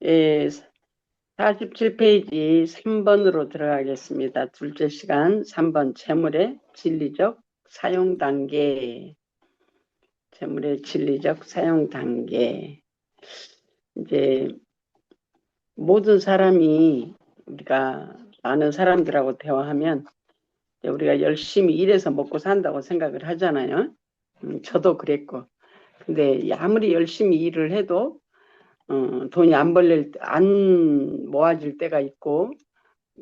예, 47페이지 3번으로 들어가겠습니다. 둘째 시간 3번 재물의 진리적 사용 단계. 재물의 진리적 사용 단계. 이제 모든 사람이 우리가 많은 사람들하고 대화하면 우리가 열심히 일해서 먹고 산다고 생각을 하잖아요. 저도 그랬고. 근데 아무리 열심히 일을 해도 돈이 안 모아질 때가 있고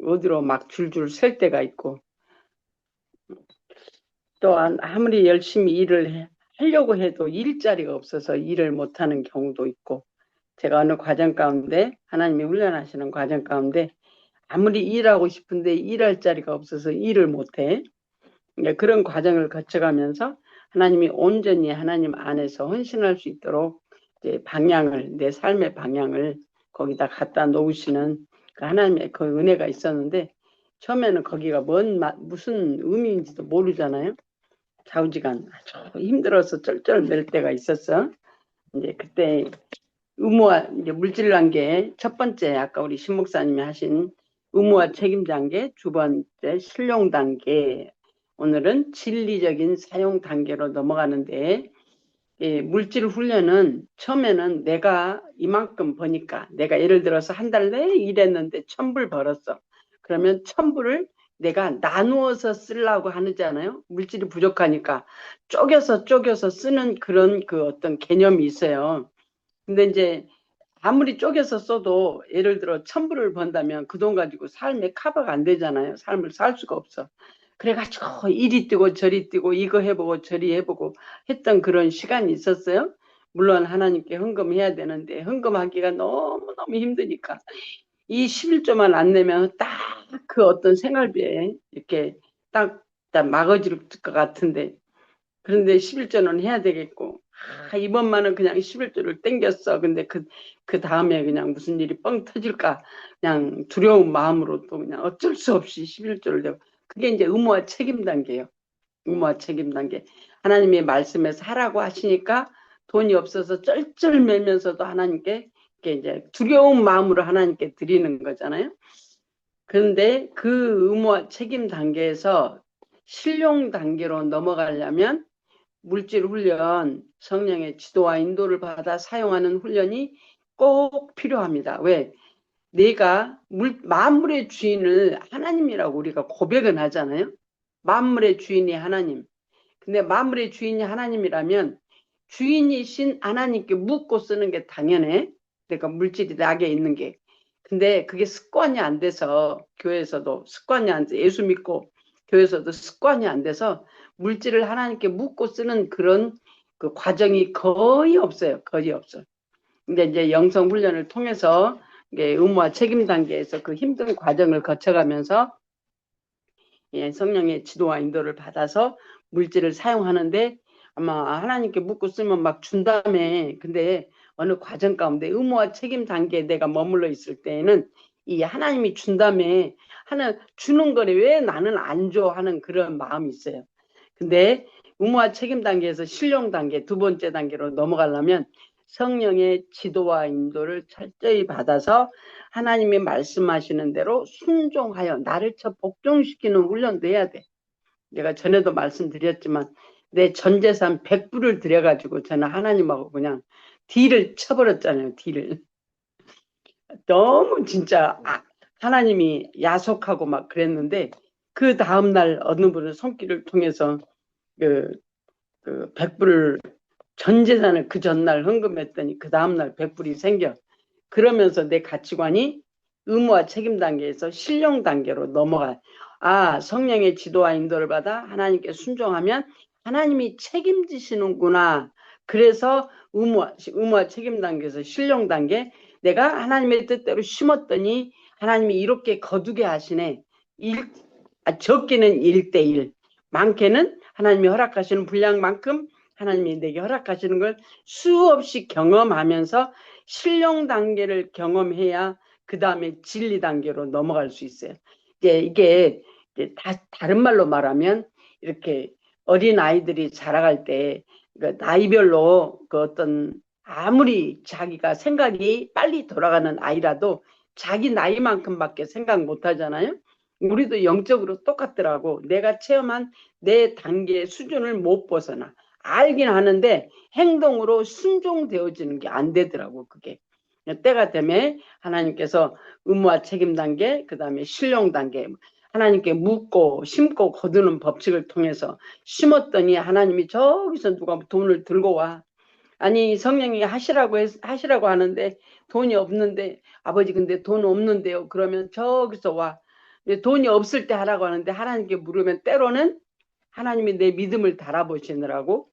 어디로 막 줄줄 셀 때가 있고 또 아무리 열심히 하려고 해도 일자리가 없어서 일을 못하는 경우도 있고 제가 어느 과정 가운데 하나님이 훈련하시는 과정 가운데 아무리 일하고 싶은데 일할 자리가 없어서 일을 못해. 그런 과정을 거쳐가면서 하나님이 온전히 하나님 안에서 헌신할 수 있도록 이제 내 삶의 방향을 거기다 갖다 놓으시는 그 하나님의 그 은혜가 있었는데 처음에는 거기가 무슨 의미인지도 모르잖아요. 좌우지간 아주 힘들어서 쩔쩔 맬 때가 있었어. 이제 그때 의무와 이제 물질 단계 첫 번째 아까 우리 신 목사님이 하신 의무와 책임 단계, 두 번째 실용 단계, 오늘은 진리적인 사용 단계로 넘어가는데 물질 훈련은 처음에는 내가 이만큼 버니까 내가 예를 들어서 한 달 내에 일했는데 1,000불 벌었어. 그러면 1,000불을 내가 나누어서 쓰려고 하잖아요. 물질이 부족하니까 쪼개서 쓰는 그런 그 어떤 개념이 있어요. 근데 이제 아무리 쪼개서 써도 예를 들어 1,000불을 번다면 그 돈 가지고 삶에 커버가 안 되잖아요. 삶을 살 수가 없어. 그래가지고 이리 뛰고 저리 뛰고 이거 해보고 저리 해보고 했던 그런 시간이 있었어요. 물론 하나님께 헌금해야 되는데 헌금하기가 너무너무 힘드니까 이 11조만 안 내면 딱 그 어떤 생활비에 이렇게 딱 막아질 것 같은데 그런데 11조는 해야 되겠고 이번만은 그냥 11조를 땡겼어. 근데 그 다음에 그냥 무슨 일이 뻥 터질까 그냥 두려운 마음으로 또 그냥 어쩔 수 없이 11조를 내고 그게 이제 의무와 책임 단계예요. 의무와 책임 단계. 하나님의 말씀에서 하라고 하시니까 돈이 없어서 쩔쩔매면서도 하나님께 이제 두려운 마음으로 하나님께 드리는 거잖아요. 그런데 그 의무와 책임 단계에서 실용 단계로 넘어가려면 물질 훈련, 성령의 지도와 인도를 받아 사용하는 훈련이 꼭 필요합니다. 왜? 내가 만물의 주인을 하나님이라고 우리가 고백은 하잖아요. 만물의 주인이 하나님. 근데 만물의 주인이 하나님이라면 주인이신 하나님께 묻고 쓰는 게 당연해. 그러니까 물질이 나게 있는 게. 근데 그게 습관이 안 돼서 교회에서도 습관이 안 돼. 예수 믿고 교회에서도 습관이 안 돼서 물질을 하나님께 묻고 쓰는 그런 그 과정이 거의 없어요. 거의 없어. 근데 이제 영성 훈련을 통해서 의무와 책임 단계에서 그 힘든 과정을 거쳐가면서 성령의 지도와 인도를 받아서 물질을 사용하는데 아마 하나님께 묻고 쓰면 막 준다며. 근데 어느 과정 가운데 의무와 책임 단계에 내가 머물러 있을 때에는 이 하나님이 준다며 주는 거래 왜 나는 안 줘 하는 그런 마음이 있어요. 근데 의무와 책임 단계에서 실용 단계 두 번째 단계로 넘어가려면 성령의 지도와 인도를 철저히 받아서 하나님이 말씀하시는 대로 순종하여 나를 복종시키는 훈련도 해야 돼. 내가 전에도 말씀드렸지만 내 전 재산 100불을 들여가지고 저는 하나님하고 그냥 딜을 쳐버렸잖아요. 딜을. 너무 진짜 하나님이 야속하고 막 그랬는데 그 다음날 어느 분의 손길을 통해서 그 100불을 전 재산을 그 전날 헌금했더니 그 다음날 100불이 생겨. 그러면서 내 가치관이 의무와 책임 단계에서 실용 단계로 넘어가. 성령의 지도와 인도를 받아 하나님께 순종하면 하나님이 책임지시는구나. 그래서 의무와 책임 단계에서 실용 단계. 내가 하나님의 뜻대로 심었더니 하나님이 이렇게 거두게 하시네. 적게는 1대1, 많게는 하나님이 허락하시는 분량만큼 하나님이 내게 허락하시는 걸 수없이 경험하면서 실용 단계를 경험해야 그 다음에 진리 단계로 넘어갈 수 있어요. 이게 다른 말로 말하면 이렇게 어린 아이들이 자라갈 때 나이별로 그 어떤 아무리 자기가 생각이 빨리 돌아가는 아이라도 자기 나이만큼밖에 생각 못 하잖아요. 우리도 영적으로 똑같더라고. 내가 체험한 내 단계의 수준을 못 벗어나. 알긴 하는데 행동으로 순종되어지는 게 안 되더라고, 그게. 때가 되면 하나님께서 의무와 책임 단계, 그 다음에 신령 단계, 하나님께 묻고 심고 거두는 법칙을 통해서 심었더니 하나님이 저기서 누가 돈을 들고 와. 아니 성령이 하시라고 하는데 돈이 없는데 아버지 근데 돈 없는데요. 그러면 저기서 와. 돈이 없을 때 하라고 하는데 하나님께 물으면 때로는 하나님이 내 믿음을 달아보시느라고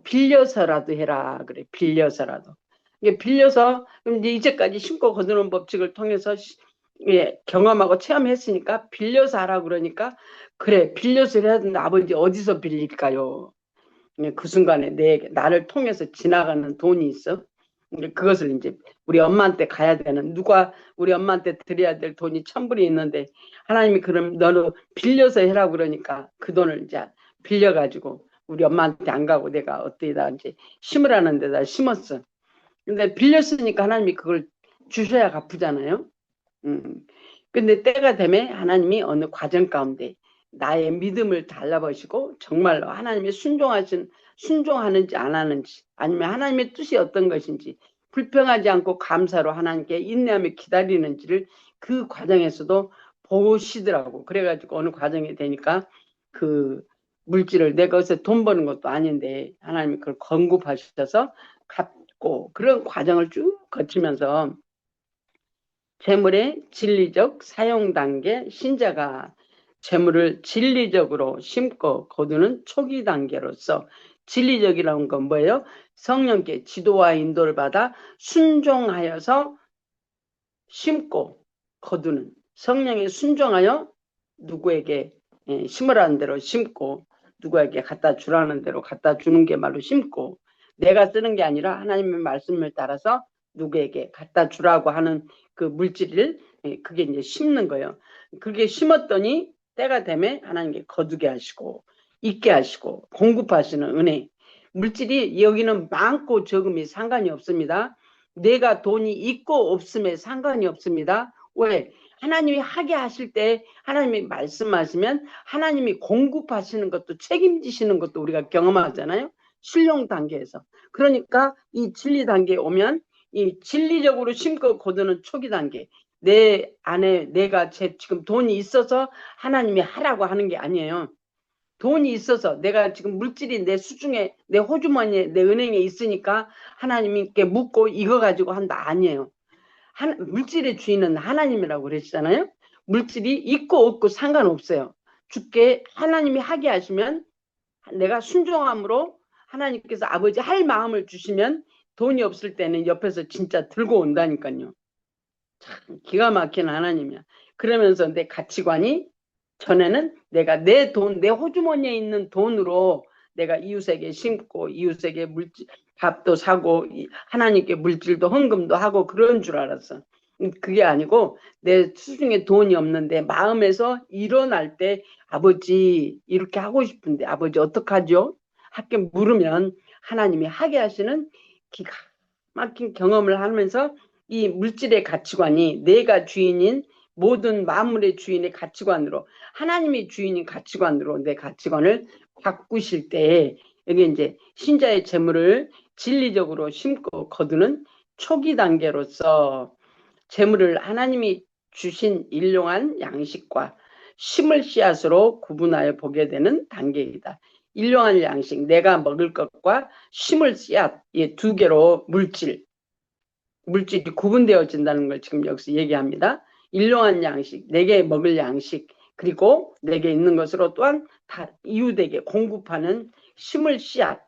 빌려서라도 해라 그래. 빌려서라도. 이게 빌려서 그럼 이제 이제까지 심고 거두는 법칙을 통해서 경험하고 체험했으니까 빌려서 하라 그러니까 그래 빌려서 해야 되는데 아버지 어디서 빌릴까요? 그 순간에 나를 통해서 지나가는 돈이 있어. 그것을 이제 우리 엄마한테 가야 되는 누가 우리 엄마한테 드려야 될 돈이 1,000불이 있는데 하나님이 그럼 너는 빌려서 해라고 그러니까 그 돈을 이제 빌려가지고 우리 엄마한테 안 가고 내가 어디다 이제 심으라는 데다 심었어. 근데 빌렸으니까 하나님이 그걸 주셔야 갚으잖아요. 근데 때가 되면 하나님이 어느 과정 가운데 나의 믿음을 달라보시고 정말로 하나님의 순종하는지 안 하는지 아니면 하나님의 뜻이 어떤 것인지 불평하지 않고 감사로 하나님께 인내하며 기다리는지를 그 과정에서도 보시더라고. 그래가지고 어느 과정이 되니까 그 물질을 내가 어디서 돈 버는 것도 아닌데 하나님이 그걸 건급하셔서 갚고 그런 과정을 쭉 거치면서 재물의 진리적 사용 단계, 신자가 재물을 진리적으로 심고 거두는 초기 단계로서 진리적이라는 건 뭐예요? 성령께 지도와 인도를 받아 순종하여서 심고 거두는 성령에 순종하여 누구에게 심으라는 대로 심고 누구에게 갖다 주라는 대로 갖다 주는 게 말로 심고 내가 쓰는 게 아니라 하나님의 말씀을 따라서 누구에게 갖다 주라고 하는 그 물질을 그게 이제 심는 거예요. 그게 심었더니 때가 되면 하나님께 거두게 하시고 있게 하시고 공급하시는 은혜. 물질이 여기는 많고 적음이 상관이 없습니다. 내가 돈이 있고 없음에 상관이 없습니다. 왜? 하나님이 하게 하실 때 하나님이 말씀하시면 하나님이 공급하시는 것도 책임지시는 것도 우리가 경험하잖아요. 신령 단계에서. 그러니까 이 진리 단계에 오면 이 진리적으로 심고 거두는 초기 단계. 내 안에 내가 지금 돈이 있어서 하나님이 하라고 하는 게 아니에요. 돈이 있어서 내가 지금 물질이 내 수중에 내 호주머니에 내 은행에 있으니까 하나님께 묻고 이거 가지고 한다 아니에요. 물질의 주인은 하나님이라고 그러시잖아요. 물질이 있고 없고 상관없어요. 주께 하나님이 하게 하시면 내가 순종함으로 하나님께서 아버지 할 마음을 주시면 돈이 없을 때는 옆에서 진짜 들고 온다니까요. 참 기가 막힌 하나님이야. 그러면서 내 가치관이 전에는 내가 내 돈, 내 호주머니에 있는 돈으로 내가 이웃에게 심고 이웃에게 물질, 밥도 사고 하나님께 물질도 헌금도 하고 그런 줄 알았어. 그게 아니고 내 수중에 돈이 없는데 마음에서 일어날 때 아버지 이렇게 하고 싶은데 아버지 어떡하죠? 학교 물으면 하나님이 하게 하시는 기가 막힌 경험을 하면서 이 물질의 가치관이 내가 주인인 모든 만물의 주인의 가치관으로 하나님이 주인인 가치관으로 내 가치관을 바꾸실 때 여기 이제 신자의 재물을 진리적으로 심고 거두는 초기 단계로서 재물을 하나님이 주신 일용한 양식과 심을 씨앗으로 구분하여 보게 되는 단계이다. 일용할 양식, 내가 먹을 것과 심을 씨앗, 이 두 개로 물질이 구분되어진다는 걸 지금 여기서 얘기합니다. 일용할 양식, 내게 먹을 양식, 그리고 내게 있는 것으로 또한 다 이웃에게 공급하는 심을 씨앗.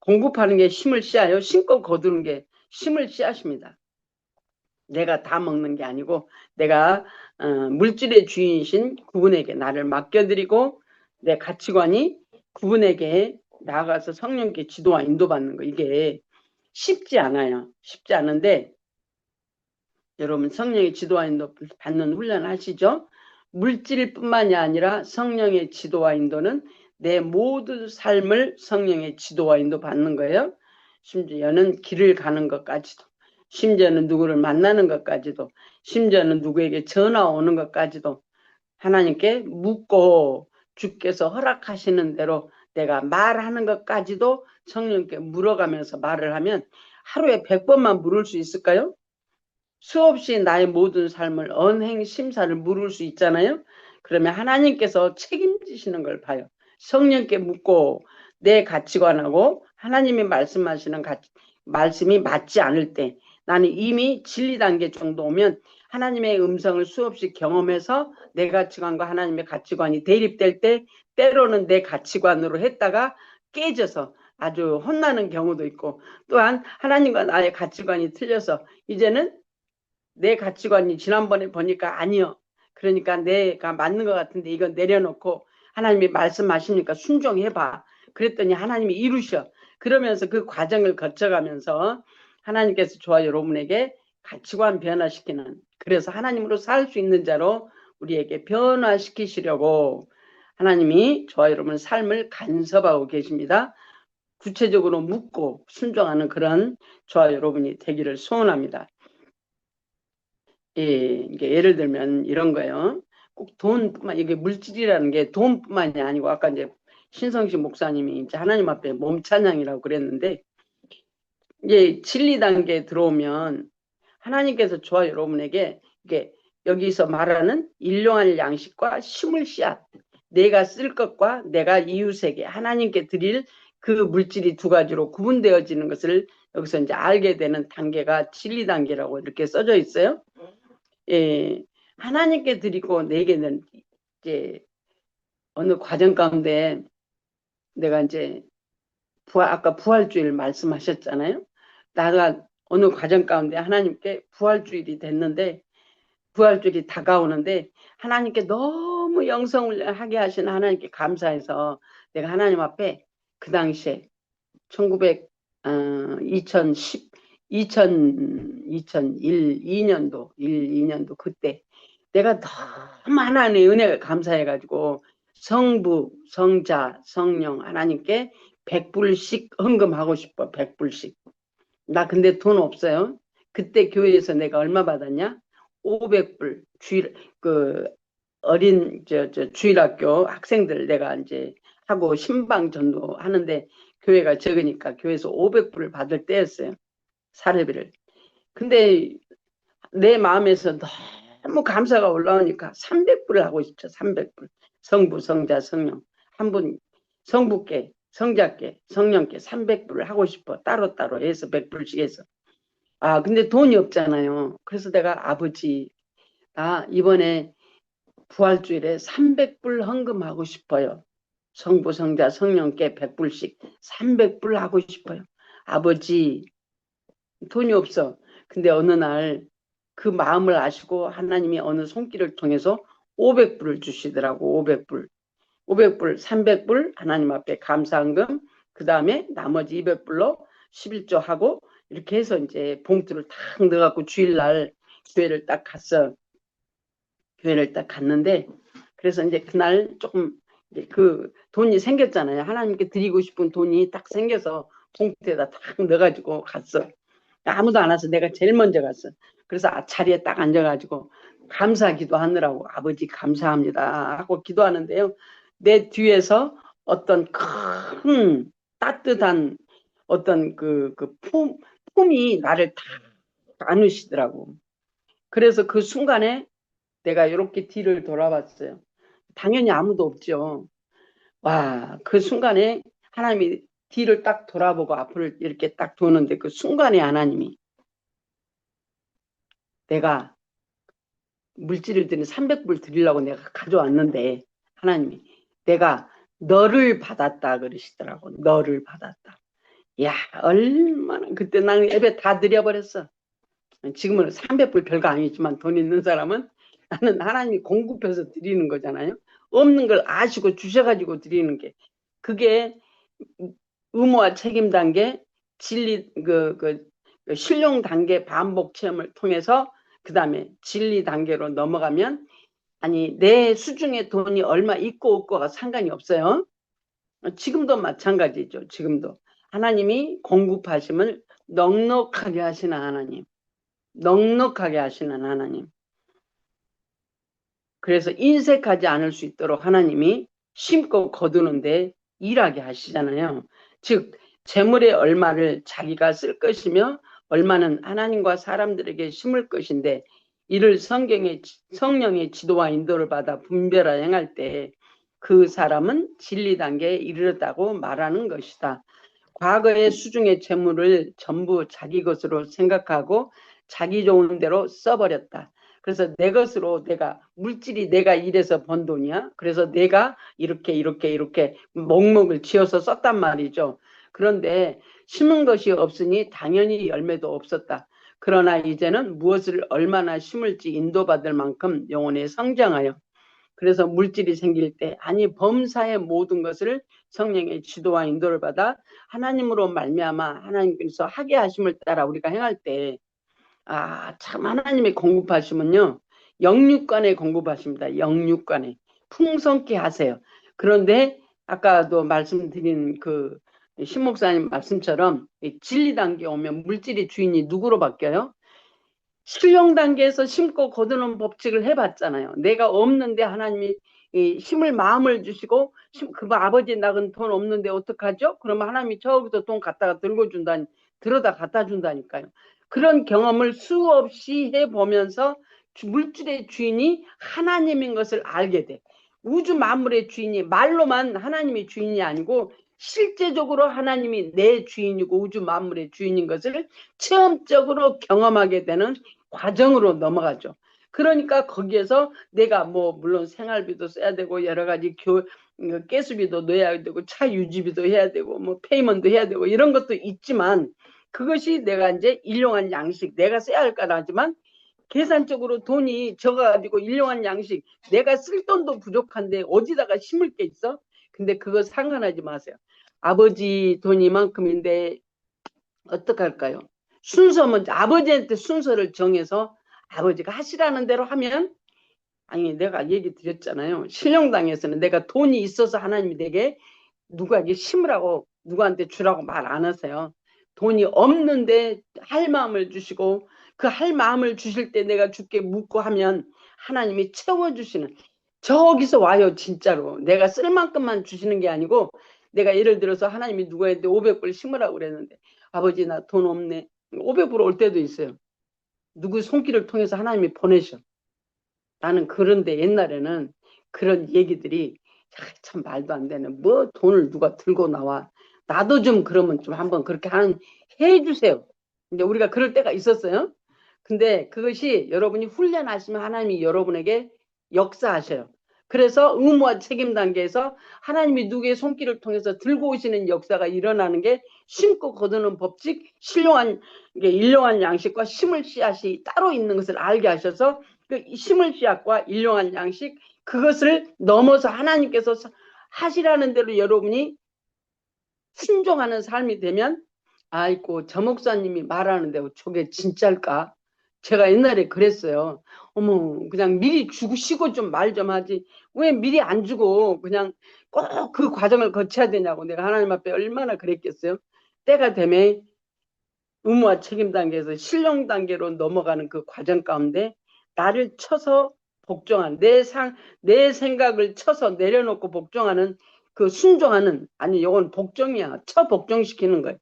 공급하는 게 심을 씨앗이요. 심고 거두는 게 심을 씨앗입니다. 내가 다 먹는 게 아니고 내가 물질의 주인이신 그분에게 나를 맡겨드리고 내 가치관이 그분에게 나아가서 성령께 지도와 인도받는 거 이게 쉽지 않아요. 쉽지 않은데 여러분 성령의 지도와 인도 받는 훈련 하시죠? 물질뿐만이 아니라 성령의 지도와 인도는 내 모든 삶을 성령의 지도와 인도 받는 거예요. 심지어는 길을 가는 것까지도, 심지어는 누구를 만나는 것까지도, 심지어는 누구에게 전화 오는 것까지도 하나님께 묻고 주께서 허락하시는 대로 내가 말하는 것까지도 성령께 물어가면서 말을 하면 하루에 100번만 물을 수 있을까요? 수없이 나의 모든 삶을 언행 심사를 물을 수 있잖아요. 그러면 하나님께서 책임지시는 걸 봐요. 성령께 묻고 내 가치관하고 하나님이 말씀하시는 말씀이 맞지 않을 때 나는 이미 진리 단계 정도 오면 하나님의 음성을 수없이 경험해서 내 가치관과 하나님의 가치관이 대립될 때 때로는 내 가치관으로 했다가 깨져서 아주 혼나는 경우도 있고, 또한 하나님과 나의 가치관이 틀려서 이제는 내 가치관이 지난번에 보니까 아니요. 그러니까 내가 맞는 것 같은데 이건 내려놓고 하나님이 말씀하시니까 순종해봐. 그랬더니 하나님이 이루셔. 그러면서 그 과정을 거쳐가면서 하나님께서 저와 여러분에게 가치관 변화시키는, 그래서 하나님으로 살 수 있는 자로 우리에게 변화시키시려고 하나님이 저와 여러분 삶을 간섭하고 계십니다. 구체적으로 묻고 순종하는 그런 저와 여러분이 되기를 소원합니다. 예, 예를 들면 이런 거예요. 꼭 돈뿐만, 이게 물질이라는 게 돈뿐만이 아니고, 아까 이제 신성식 목사님이 이제 하나님 앞에 몸 찬양이라고 그랬는데, 이제 진리 단계에 들어오면 하나님께서 저와 여러분에게 이게 여기서 말하는 일용할 양식과 심을 씨앗, 내가 쓸 것과 내가 이웃에게 하나님께 드릴 그 물질이 두 가지로 구분되어지는 것을 여기서 이제 알게 되는 단계가 진리 단계라고 이렇게 써져 있어요. 예, 하나님께 드리고 내게는 이제 어느 과정 가운데 내가 이제 아까 부활주일 말씀하셨잖아요. 나가 어느 과정 가운데 하나님께 부활주일이 됐는데, 부활주일이 다가오는데 하나님께 너무 영성을 하게 하신 하나님께 감사해서 내가 하나님 앞에 그 당시에 2010 2001, 2년도, 2년도 그때 내가 너무 하나님의 은혜가 감사해가지고 성부, 성자, 성령 하나님께 100불씩 헌금하고 싶어. 100불씩. 나 근데 돈 없어요. 그때 교회에서 내가 얼마 받았냐? 500불. 어린 주일학교 학생들 내가 이제 하고 신방 전도 하는데 교회가 적으니까 교회에서 500불을 받을 때였어요. 사례비를. 근데 내 마음에서 너무 감사가 올라오니까 300불을 하고 싶죠. 300불. 성부, 성자, 성령. 한 분, 성부께, 성자께, 성령께 300불을 하고 싶어. 따로따로 해서 100불씩 해서. 아, 근데 돈이 없잖아요. 그래서 내가 아버지, 나 이번에 부활주일에 300불 헌금하고 싶어요. 성부, 성자, 성령께 100불씩 300불 하고 싶어요. 아버지, 돈이 없어. 근데 어느 날 그 마음을 아시고 하나님이 어느 손길을 통해서 500불을 주시더라고. 500불. 500불, 300불 하나님 앞에 감사한금, 그 다음에 나머지 200불로 11조 하고 이렇게 해서 이제 봉투를 탁 넣어갖고 주일날 교회를 딱 갔어. 교회를 딱 갔는데, 그래서 이제 그날 조금 이제 그 돈이 생겼잖아요. 하나님께 드리고 싶은 돈이 딱 생겨서 봉투에다 탁 넣어가지고 갔어. 아무도 안 와서 내가 제일 먼저 갔어. 그래서 자리에 딱 앉아가지고 감사 기도하느라고 아버지 감사합니다 하고 기도하는데요. 내 뒤에서 어떤 큰 따뜻한 어떤 품이 나를 다 안으시더라고. 그래서 그 순간에 내가 이렇게 뒤를 돌아봤어요. 당연히 아무도 없죠. 와, 그 순간에 하나님이 뒤를 딱 돌아보고 앞을 이렇게 딱 도는데 그 순간에 하나님이 내가 물질을 드린 300불 드리려고 내가 가져왔는데 하나님이 내가 너를 받았다 그러시더라고. 너를 받았다. 야, 얼마나 그때 나는 예배 다 드려버렸어. 지금은 300불 별거 아니지만 돈 있는 사람은 나는 하나님이 공급해서 드리는 거잖아요. 없는 걸 아시고 주셔가지고 드리는 게 그게 의무와 책임 단계, 진리 신용 단계 반복 체험을 통해서 그 다음에 진리 단계로 넘어가면 아니 내 수중에 돈이 얼마 있고 없고가 상관이 없어요. 지금도 마찬가지죠. 지금도 하나님이 공급하심을 넉넉하게 하시는 하나님. 넉넉하게 하시는 하나님. 그래서 인색하지 않을 수 있도록 하나님이 심고 거두는데 일하게 하시잖아요. 즉 재물의 얼마를 자기가 쓸 것이며 얼마는 하나님과 사람들에게 심을 것인데 이를 성령의 지도와 인도를 받아 분별하여 행할 때 그 사람은 진리 단계에 이르렀다고 말하는 것이다. 과거의 수중의 재물을 전부 자기 것으로 생각하고 자기 좋은 대로 써버렸다. 그래서 내 것으로 내가 물질이 내가 일해서 번 돈이야. 그래서 내가 이렇게 몽목을 지어서 썼단 말이죠. 그런데 심은 것이 없으니 당연히 열매도 없었다. 그러나 이제는 무엇을 얼마나 심을지 인도받을 만큼 영혼에 성장하여 그래서 물질이 생길 때 아니 범사의 모든 것을 성령의 지도와 인도를 받아 하나님으로 말미암아 하나님께서 하게 하심을 따라 우리가 행할 때 참 하나님의 공급하시면요. 영육간에 공급하십니다. 영육간에. 풍성케 하세요. 그런데 아까도 말씀드린 그 신목사님 말씀처럼 진리 단계에 오면 물질의 주인이 누구로 바뀌어요? 실용 단계에서 심고 거두는 법칙을 해봤잖아요. 내가 없는데 하나님이 힘을 마음을 주시고 그 아버지 나는 돈 없는데 어떡하죠? 그러면 하나님이 저기서 돈 갖다가 들어다 갖다 준다니까요. 그런 경험을 수없이 해보면서 물질의 주인이 하나님인 것을 알게 돼. 우주 만물의 주인이 말로만 하나님이 주인이 아니고 실제적으로 하나님이 내 주인이고 우주 만물의 주인인 것을 체험적으로 경험하게 되는 과정으로 넘어가죠. 그러니까 거기에서 내가 물론 생활비도 써야 되고 여러 가지 가스비도 넣어야 되고 차 유지비도 해야 되고 페이먼도 해야 되고 이런 것도 있지만 그것이 내가 이제 일용한 양식 내가 써야 할 거라지만 계산적으로 돈이 적어가지고 일용한 양식 내가 쓸 돈도 부족한데 어디다가 심을 게 있어? 근데 그거 상관하지 마세요. 아버지 돈이 만큼인데 어떡할까요? 순서 먼저 아버지한테 순서를 정해서 아버지가 하시라는 대로 하면 아니 내가 얘기 드렸잖아요. 신령당에서는 내가 돈이 있어서 하나님이 내게 누구에게 심으라고 누구한테 주라고 말 안 하세요. 돈이 없는데 할 마음을 주시고 그 할 마음을 주실 때 내가 주께 묻고 하면 하나님이 채워주시는 저기서 와요. 진짜로 내가 쓸 만큼만 주시는 게 아니고 내가 예를 들어서 하나님이 누구한테 500불 심으라고 그랬는데 아버지 나 돈 없네 500불 올 때도 있어요. 누구 손길을 통해서 하나님이 보내셔. 나는 그런데 옛날에는 그런 얘기들이 참 말도 안 되는 뭐 돈을 누가 들고 나와 나도 좀 그러면 좀 한번 그렇게 해주세요. 근데 우리가 그럴 때가 있었어요. 근데 그것이 여러분이 훈련하시면 하나님이 여러분에게 역사하셔요. 그래서 의무와 책임 단계에서 하나님이 누구의 손길을 통해서 들고 오시는 역사가 일어나는 게 심고 거두는 법칙, 일용한 양식과 심을 씨앗이 따로 있는 것을 알게 하셔서 그 심을 씨앗과 일용한 양식 그것을 넘어서 하나님께서 하시라는 대로 여러분이 순종하는 삶이 되면 아이고 저 목사님이 말하는데 저게 진짜일까? 제가 옛날에 그랬어요. 어머 그냥 미리 주시고 좀 말 좀 하지 왜 미리 안 주고 그냥 꼭 그 과정을 거쳐야 되냐고 내가 하나님 앞에 얼마나 그랬겠어요. 때가 되면 의무와 책임 단계에서 신령 단계로 넘어가는 그 과정 가운데 나를 쳐서 복종한 내 생각을 쳐서 내려놓고 복종하는 그 순종하는 아니 이건 복종이야. 쳐 복종시키는 거예요.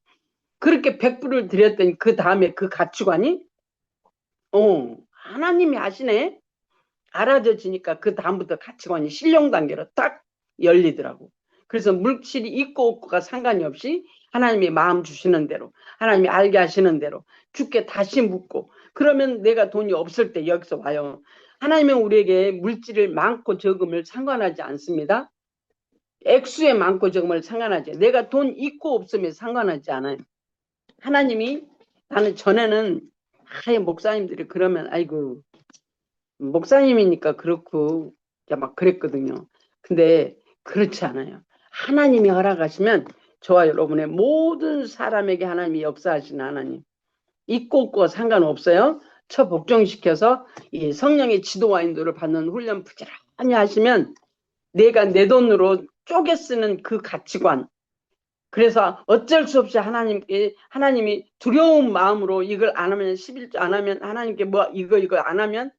그렇게 100불을 드렸더니 그 다음에 그 가치관이 하나님이 하시네. 알아져지니까 그 다음부터 가치관이 신령 단계로 딱 열리더라고. 그래서 물질이 있고 없고가 상관이 없이 하나님이 마음 주시는 대로 하나님이 알게 하시는 대로 주께 다시 묻고 그러면 내가 돈이 없을 때 여기서 와요. 하나님은 우리에게 물질을 많고 적음을 상관하지 않습니다. 액수에 많고 적음을 상관하지 내가 돈 있고 없으면 상관하지 않아요. 하나님이 나는 전에는 목사님들이 그러면 아이고 목사님이니까 그렇고 막 그랬거든요. 근데 그렇지 않아요. 하나님이 허락하시면 저와 여러분의 모든 사람에게 하나님이 역사하시는 하나님 있고 없고 상관없어요. 저 복종시켜서 이 성령의 지도와 인도를 받는 훈련 부지런히 하시면 내가 내 돈으로 쪼개 쓰는 그 가치관 그래서 어쩔 수 없이 하나님이 두려운 마음으로 이걸 안 하면 11조 안 하면 하나님께 뭐 이거 안 하면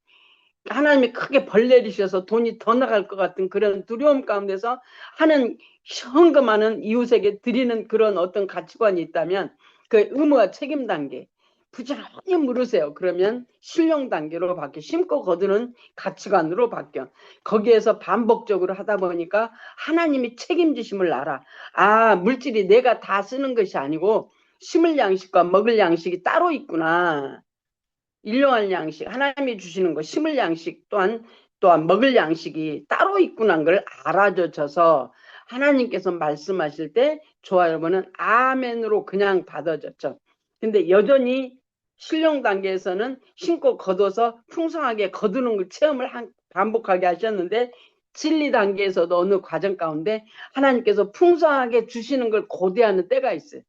하나님이 크게 벌 내리셔서 돈이 더 나갈 것 같은 그런 두려움 가운데서 하는 헌금하는 이웃에게 드리는 그런 어떤 가치관이 있다면 그 의무와 책임 단계 부지런히 물으세요. 그러면 신령 단계로 바뀌어 심고 거두는 가치관으로 바뀌어. 거기에서 반복적으로 하다 보니까 하나님이 책임지심을 알아. 아, 물질이 내가 다 쓰는 것이 아니고 심을 양식과 먹을 양식이 따로 있구나. 일용할 양식, 하나님이 주시는 거, 심을 양식 또한 먹을 양식이 따로 있구나 걸 알아줘서 하나님께서 말씀하실 때 저와 여러분은 아멘으로 그냥 받아줬죠. 근데 여전히 신령 단계에서는 심고 거둬서 풍성하게 거두는 걸 체험을 반복하게 하셨는데 진리 단계에서도 어느 과정 가운데 하나님께서 풍성하게 주시는 걸 고대하는 때가 있어요.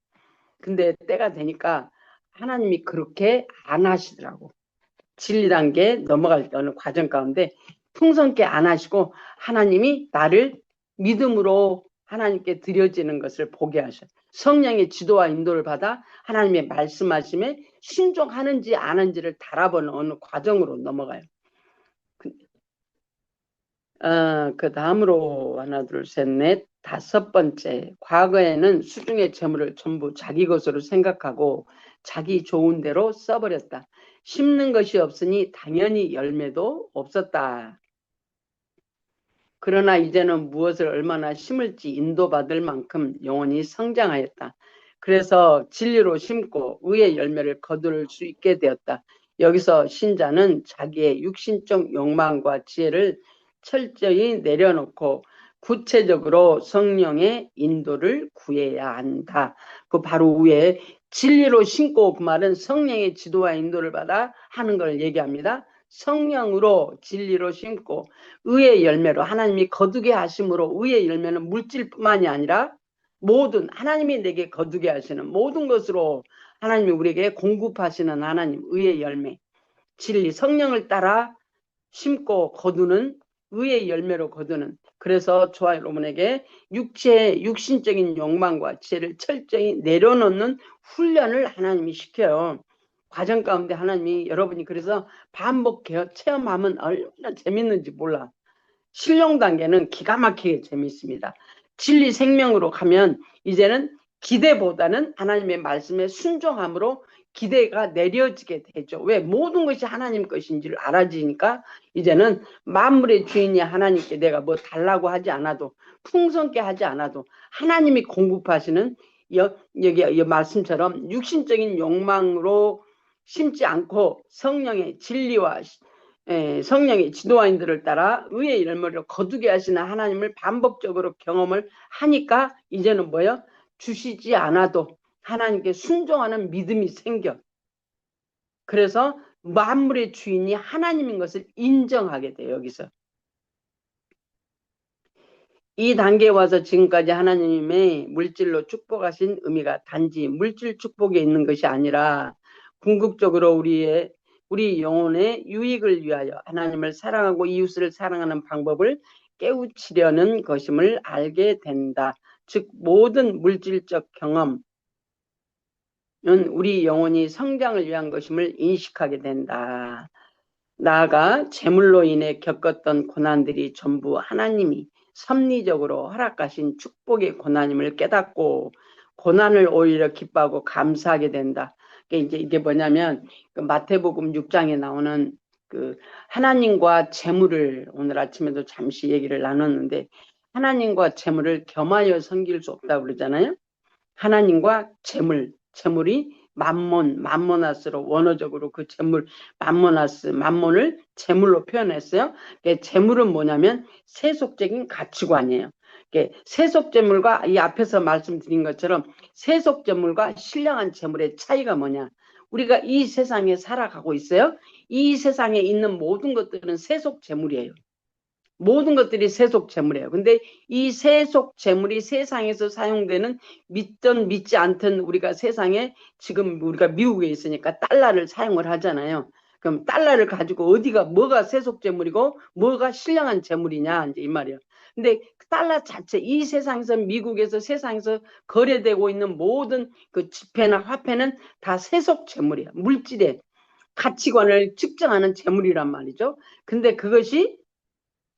근데 때가 되니까 하나님이 그렇게 안 하시더라고. 진리 단계 넘어갈 때 어느 과정 가운데 풍성케 안 하시고 하나님이 나를 믿음으로 하나님께 드려지는 것을 보게 하셔. 성령의 지도와 인도를 받아 하나님의 말씀하심에 순종하는지 안 하는지를 달아보는 어느 과정으로 넘어가요. 그 다음으로 하나 둘 셋 넷 다섯 번째, 과거에는 수중의 재물을 전부 자기 것으로 생각하고 자기 좋은 대로 써버렸다. 심는 것이 없으니 당연히 열매도 없었다. 그러나 이제는 무엇을 얼마나 심을지 인도받을 만큼 영혼이 성장하였다. 그래서 진리로 심고 의의 열매를 거둘 수 있게 되었다. 여기서 신자는 자기의 육신적 욕망과 지혜를 철저히 내려놓고 구체적으로 성령의 인도를 구해야 한다. 그 바로 위에 진리로 심고 그 말은 성령의 지도와 인도를 받아 하는 걸 얘기합니다. 성령으로 진리로 심고 의의 열매로 하나님이 거두게 하심으로 의의 열매는 물질뿐만이 아니라 모든 하나님이 내게 거두게 하시는 모든 것으로 하나님이 우리에게 공급하시는 하나님 의의 열매 진리 성령을 따라 심고 거두는 의의 열매로 거두는 그래서 저와 여러분에게 육신적인 욕망과 지혜를 철저히 내려놓는 훈련을 하나님이 시켜요. 과정 가운데 하나님이 여러분이 그래서 반복 체험하면 얼마나 재밌는지 몰라. 신령 단계는 기가 막히게 재밌습니다. 진리 생명으로 가면 이제는 기대보다는 하나님의 말씀에 순종함으로 기대가 내려지게 되죠. 왜? 모든 것이 하나님 것인지를 알아지니까 이제는 만물의 주인이 하나님께 내가 뭐 달라고 하지 않아도 풍성케 하지 않아도 하나님이 공급하시는 여기 말씀처럼 육신적인 욕망으로 심지 않고 성령의 진리와 성령의 지도와 인도를 따라 의의 열매를 거두게 하시는 하나님을 반복적으로 경험을 하니까 이제는 뭐예요? 주시지 않아도 하나님께 순종하는 믿음이 생겨. 그래서 만물의 주인이 하나님인 것을 인정하게 돼요. 여기서. 이 단계에 와서 지금까지 하나님의 물질로 축복하신 의미가 단지 물질 축복에 있는 것이 아니라 궁극적으로 우리 영혼의 유익을 위하여 하나님을 사랑하고 이웃을 사랑하는 방법을 깨우치려는 것임을 알게 된다. 즉 모든 물질적 경험은 우리 영혼이 성장을 위한 것임을 인식하게 된다. 나아가 재물로 인해 겪었던 고난들이 전부 하나님이 섭리적으로 허락하신 축복의 고난임을 깨닫고 고난을 오히려 기뻐하고 감사하게 된다. 그러니까 이게 뭐냐면 그 마태복음 6장에 나오는 그 하나님과 재물을 오늘 아침에도 잠시 얘기를 나눴는데 하나님과 재물을 겸하여 섬길 수 없다고 그러잖아요. 하나님과 재물이 만모나스로 원어적으로 그 재물 만몬을 재물로 표현했어요. 재물은 뭐냐면 세속적인 가치관이에요. 세속재물과 이 앞에서 말씀드린 것처럼 세속재물과 신령한 재물의 차이가 뭐냐. 우리가 이 세상에 살아가고 있어요. 이 세상에 있는 모든 것들은 세속재물이에요. 모든 것들이 세속 재물이에요. 근데 이 세속 재물이 세상에서 사용되는 믿든 믿지 않든 우리가 세상에 지금 우리가 미국에 있으니까 달러를 사용을 하잖아요. 그럼 달러를 가지고 어디가 뭐가 세속 재물이고 뭐가 신령한 재물이냐 이제 이 말이에요. 근데 달러 자체 이 세상에서 미국에서 세상에서 거래되고 있는 모든 그 지폐나 화폐는 다 세속 재물이야. 물질의 가치관을 측정하는 재물이란 말이죠. 근데 그것이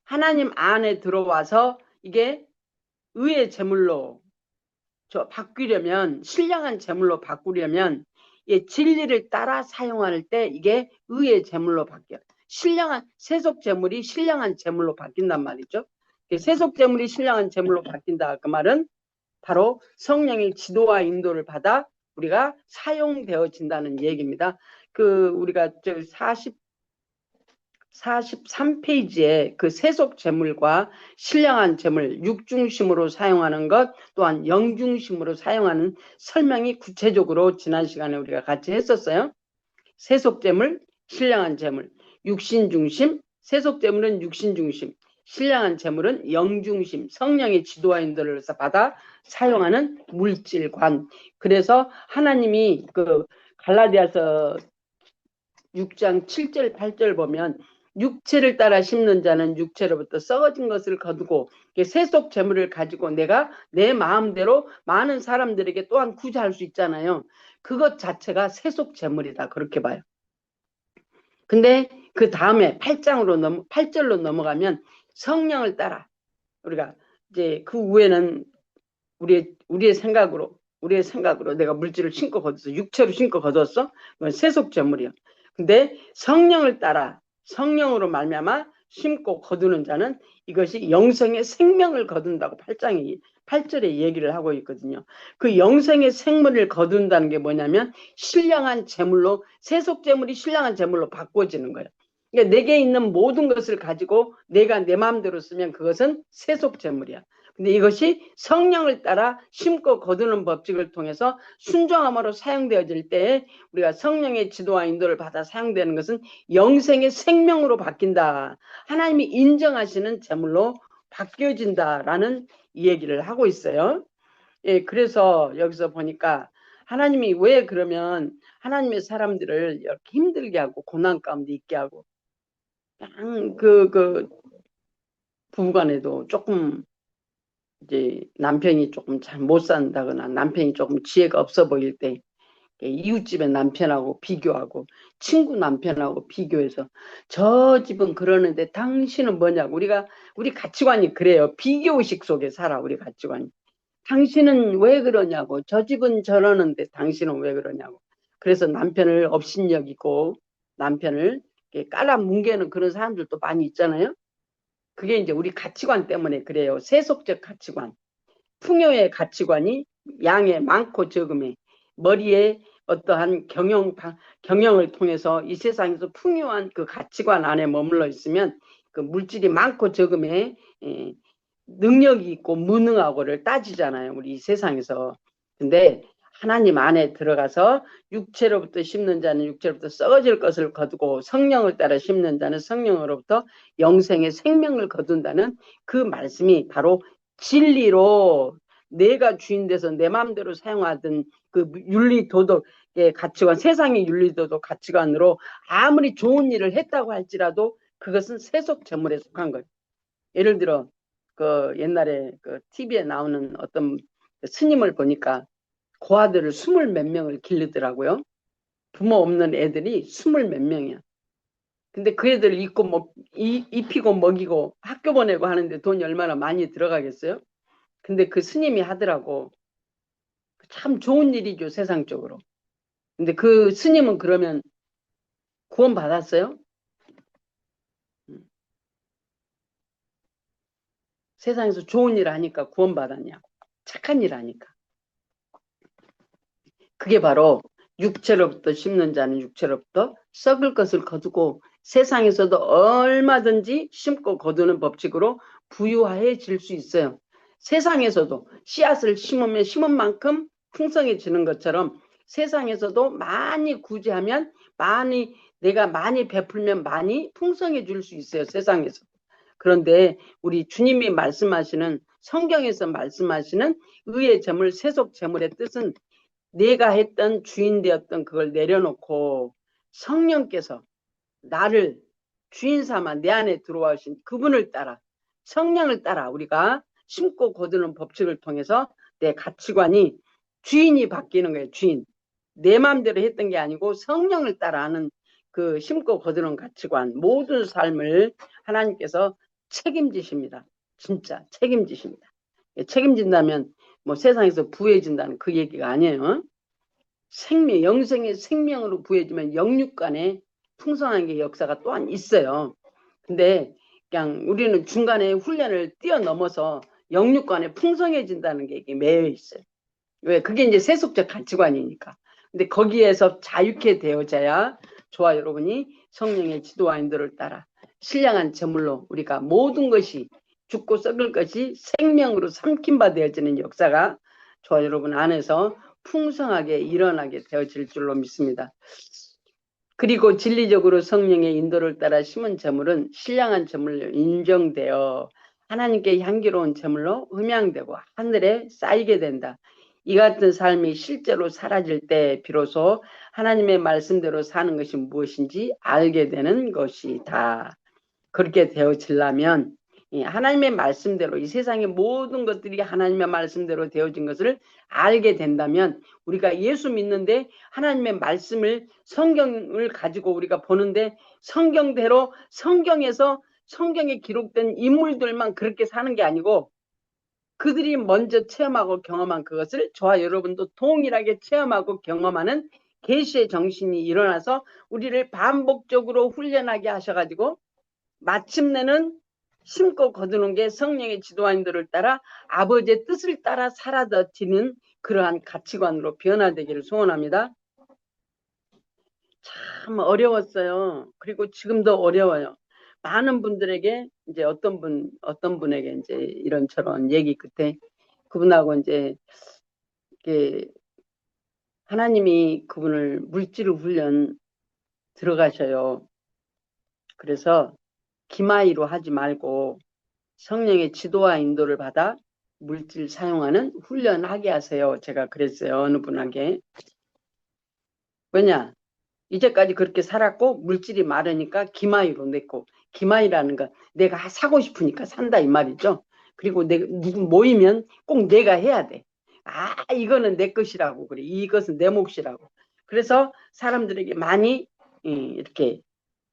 하나님 안에 들어와서 이게 의의 재물로 바꾸려면 신령한 재물로 바꾸려면 진리를 따라 사용할 때 이게 의의 재물로 바뀌어요. 신령한 세속 재물이 신령한 재물로 바뀐단 말이죠. 세속 재물이 신령한 재물로 바뀐다. 그 말은 바로 성령의 지도와 인도를 받아 우리가 사용되어진다는 얘기입니다. 우리가 43페이지에 그 세속 재물과 신령한 재물, 육중심으로 사용하는 것 또한 영중심으로 사용하는 설명이 구체적으로 지난 시간에 우리가 같이 했었어요. 세속 재물, 신령한 재물, 육신중심, 세속 재물은 육신중심, 신령한 재물은 영중심, 성령의 지도와 인도를 받아 사용하는 물질관. 그래서 하나님이 갈라디아서 6장 7절 8절 보면 육체를 따라 심는 자는 육체로부터 썩어진 것을 거두고 세속 재물을 가지고 내가 내 마음대로 많은 사람들에게 또한 구제할 수 있잖아요. 그것 자체가 세속 재물이다 그렇게 봐요. 근데 그 다음에 8절로 넘어가면 성령을 따라 우리가 이제 그 후에는 우리의 생각으로 내가 물질을 신고 거뒀어. 육체로 신고 거뒀어. 그건 세속 재물이야. 근데 성령을 따라 성령으로 말미암아 심고 거두는 자는 이것이 영생의 생명을 거둔다고 8절에 얘기를 하고 있거든요. 그 영생의 생물을 거둔다는 게 뭐냐면 신령한 재물로 세속 재물이 신령한 재물로 바꿔지는 거예요. 그러니까 내게 있는 모든 것을 가지고 내가 내 마음대로 쓰면 그것은 세속 재물이야. 근데 이것이 성령을 따라 심고 거두는 법칙을 통해서 순종함으로 사용되어질 때 우리가 성령의 지도와 인도를 받아 사용되는 것은 영생의 생명으로 바뀐다. 하나님이 인정하시는 제물로 바뀌어진다라는 얘기를 하고 있어요. 예, 그래서 여기서 보니까 하나님이 왜 그러면 하나님의 사람들을 이렇게 힘들게 하고 고난 가운데 있게 하고 그냥 부부간에도 조금 이제 남편이 조금 잘 못 산다거나 남편이 조금 지혜가 없어 보일 때 이웃집의 남편하고 비교하고 친구 남편하고 비교해서 저 집은 그러는데 당신은 뭐냐고 우리 가치관이 그래요. 비교의식 속에 살아 우리 가치관이. 당신은 왜 그러냐고 저 집은 저러는데 당신은 왜 그러냐고. 그래서 남편을 업신여기고 남편을 깔아뭉개는 그런 사람들도 많이 있잖아요. 그게 이제 우리 가치관 때문에 그래요. 세속적 가치관. 풍요의 가치관이 양의 많고 적음에 머리에 어떠한 경영을 통해서 이 세상에서 풍요한 그 가치관 안에 머물러 있으면 그 물질이 많고 적음에 능력이 있고 무능하고를 따지잖아요. 우리 이 세상에서. 근데 하나님 안에 들어가서 육체로부터 심는 자는 육체로부터 썩어질 것을 거두고 성령을 따라 심는 자는 성령으로부터 영생의 생명을 거둔다는 그 말씀이 바로 진리로 내가 주인 돼서 내 마음대로 사용하던 그 윤리 도덕의 가치관, 세상의 윤리 도덕 가치관으로 아무리 좋은 일을 했다고 할지라도 그것은 세속 재물에 속한 거예요. 예를 들어 옛날에 TV에 나오는 어떤 스님을 보니까 고아들을 20몇 명을 기르더라고요. 부모 없는 애들이 20몇 명이야. 근데 그 애들을 입히고 먹이고 학교 보내고 하는데 돈이 얼마나 많이 들어가겠어요? 근데 그 스님이 하더라고. 참 좋은 일이죠, 세상적으로. 근데 그 스님은 그러면 구원 받았어요? 세상에서 좋은 일 하니까 구원 받았냐고. 착한 일 하니까. 그게 바로 육체로부터 심는 자는 육체로부터 썩을 것을 거두고 세상에서도 얼마든지 심고 거두는 법칙으로 부유해질 수 있어요. 세상에서도 씨앗을 심으면 심은 만큼 풍성해지는 것처럼 세상에서도 많이 구제하면 내가 많이 베풀면 많이 풍성해질 수 있어요. 세상에서. 그런데 우리 주님이 말씀하시는 성경에서 말씀하시는 의의 재물, 세속 재물의 뜻은 내가 했던 주인 되었던 그걸 내려놓고 성령께서 나를 주인 삼아 내 안에 들어와 오신 그분을 따라 성령을 따라 우리가 심고 거두는 법칙을 통해서 내 가치관이 주인이 바뀌는 거예요. 주인. 내 마음대로 했던 게 아니고 성령을 따라 하는 그 심고 거두는 가치관 모든 삶을 하나님께서 책임지십니다. 진짜 책임지십니다. 책임진다면 뭐 세상에서 부해진다는 그 얘기가 아니에요. 생명, 영생의 생명으로 부해지면 영육간에 풍성한 게 역사가 또한 있어요. 근데 그냥 우리는 중간에 훈련을 뛰어넘어서 영육간에 풍성해진다는 게 매여 있어요. 왜? 그게 이제 세속적 가치관이니까. 근데 거기에서 자유케 되어져야 저와 여러분이 성령의 지도와 인도를 따라 신령한 제물로 우리가 모든 것이 죽고 썩을 것이 생명으로 삼킨 바 되어지는 역사가 저와 여러분 안에서 풍성하게 일어나게 되어질 줄로 믿습니다. 그리고 진리적으로 성령의 인도를 따라 심은 제물은 신령한 제물로 인정되어 하나님께 향기로운 제물로 음양되고 하늘에 쌓이게 된다. 이 같은 삶이 실제로 사라질 때 비로소 하나님의 말씀대로 사는 것이 무엇인지 알게 되는 것이다. 그렇게 되어지려면 하나님의 말씀대로 이 세상의 모든 것들이 하나님의 말씀대로 되어진 것을 알게 된다면 우리가 예수 믿는데 하나님의 말씀을 성경을 가지고 우리가 보는데 성경대로 성경에서 성경에 기록된 인물들만 그렇게 사는 게 아니고 그들이 먼저 체험하고 경험한 그것을 저와 여러분도 동일하게 체험하고 경험하는 계시의 정신이 일어나서 우리를 반복적으로 훈련하게 하셔가지고 마침내는 심고 거두는 게 성령의 지도와 인도를 따라 아버지의 뜻을 따라 사라져지는 그러한 가치관으로 변화되기를 소원합니다. 참 어려웠어요. 그리고 지금도 어려워요. 많은 분들에게 이제 어떤 분에게 이제 이런저런 얘기 끝에 그분하고 이제 하나님이 그분을 물질 훈련 들어가셔요. 그래서 기마이로 하지 말고 성령의 지도와 인도를 받아 물질 사용하는 훈련하게 하세요. 제가 그랬어요. 어느 분에게. 왜냐? 이제까지 그렇게 살았고 물질이 많으니까 기마이로 냈고 기마이라는 건 내가 사고 싶으니까 산다 이 말이죠. 그리고 누구 모이면 꼭 내가 해야 돼. 아 이거는 내 것이라고 그래. 이것은 내 몫이라고. 그래서 사람들에게 많이 이렇게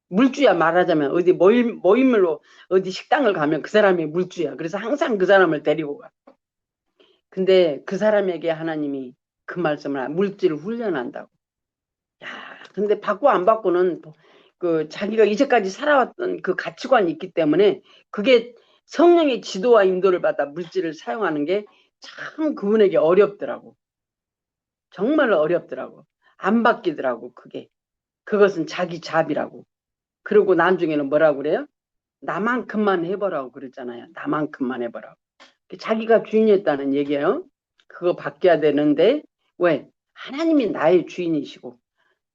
물주야 말하자면 어디 모임으로 어디 식당을 가면 그 사람이 물주야. 그래서 항상 그 사람을 데리고 가. 근데 그 사람에게 하나님이 그 말씀을 물질을 훈련한다고. 야, 근데 받고 안 받고는 그 자기가 이제까지 살아왔던 그 가치관이 있기 때문에 그게 성령의 지도와 인도를 받아 물질을 사용하는 게 참 그분에게 어렵더라고. 정말 어렵더라고. 안 바뀌더라고 그게. 그것은 자기 잡이라고. 그리고 나중에는 뭐라고 그래요? 나만큼만 해보라고 그랬잖아요. 나만큼만 해보라고. 자기가 주인이었다는 얘기예요. 그거 바뀌어야 되는데 왜? 하나님이 나의 주인이시고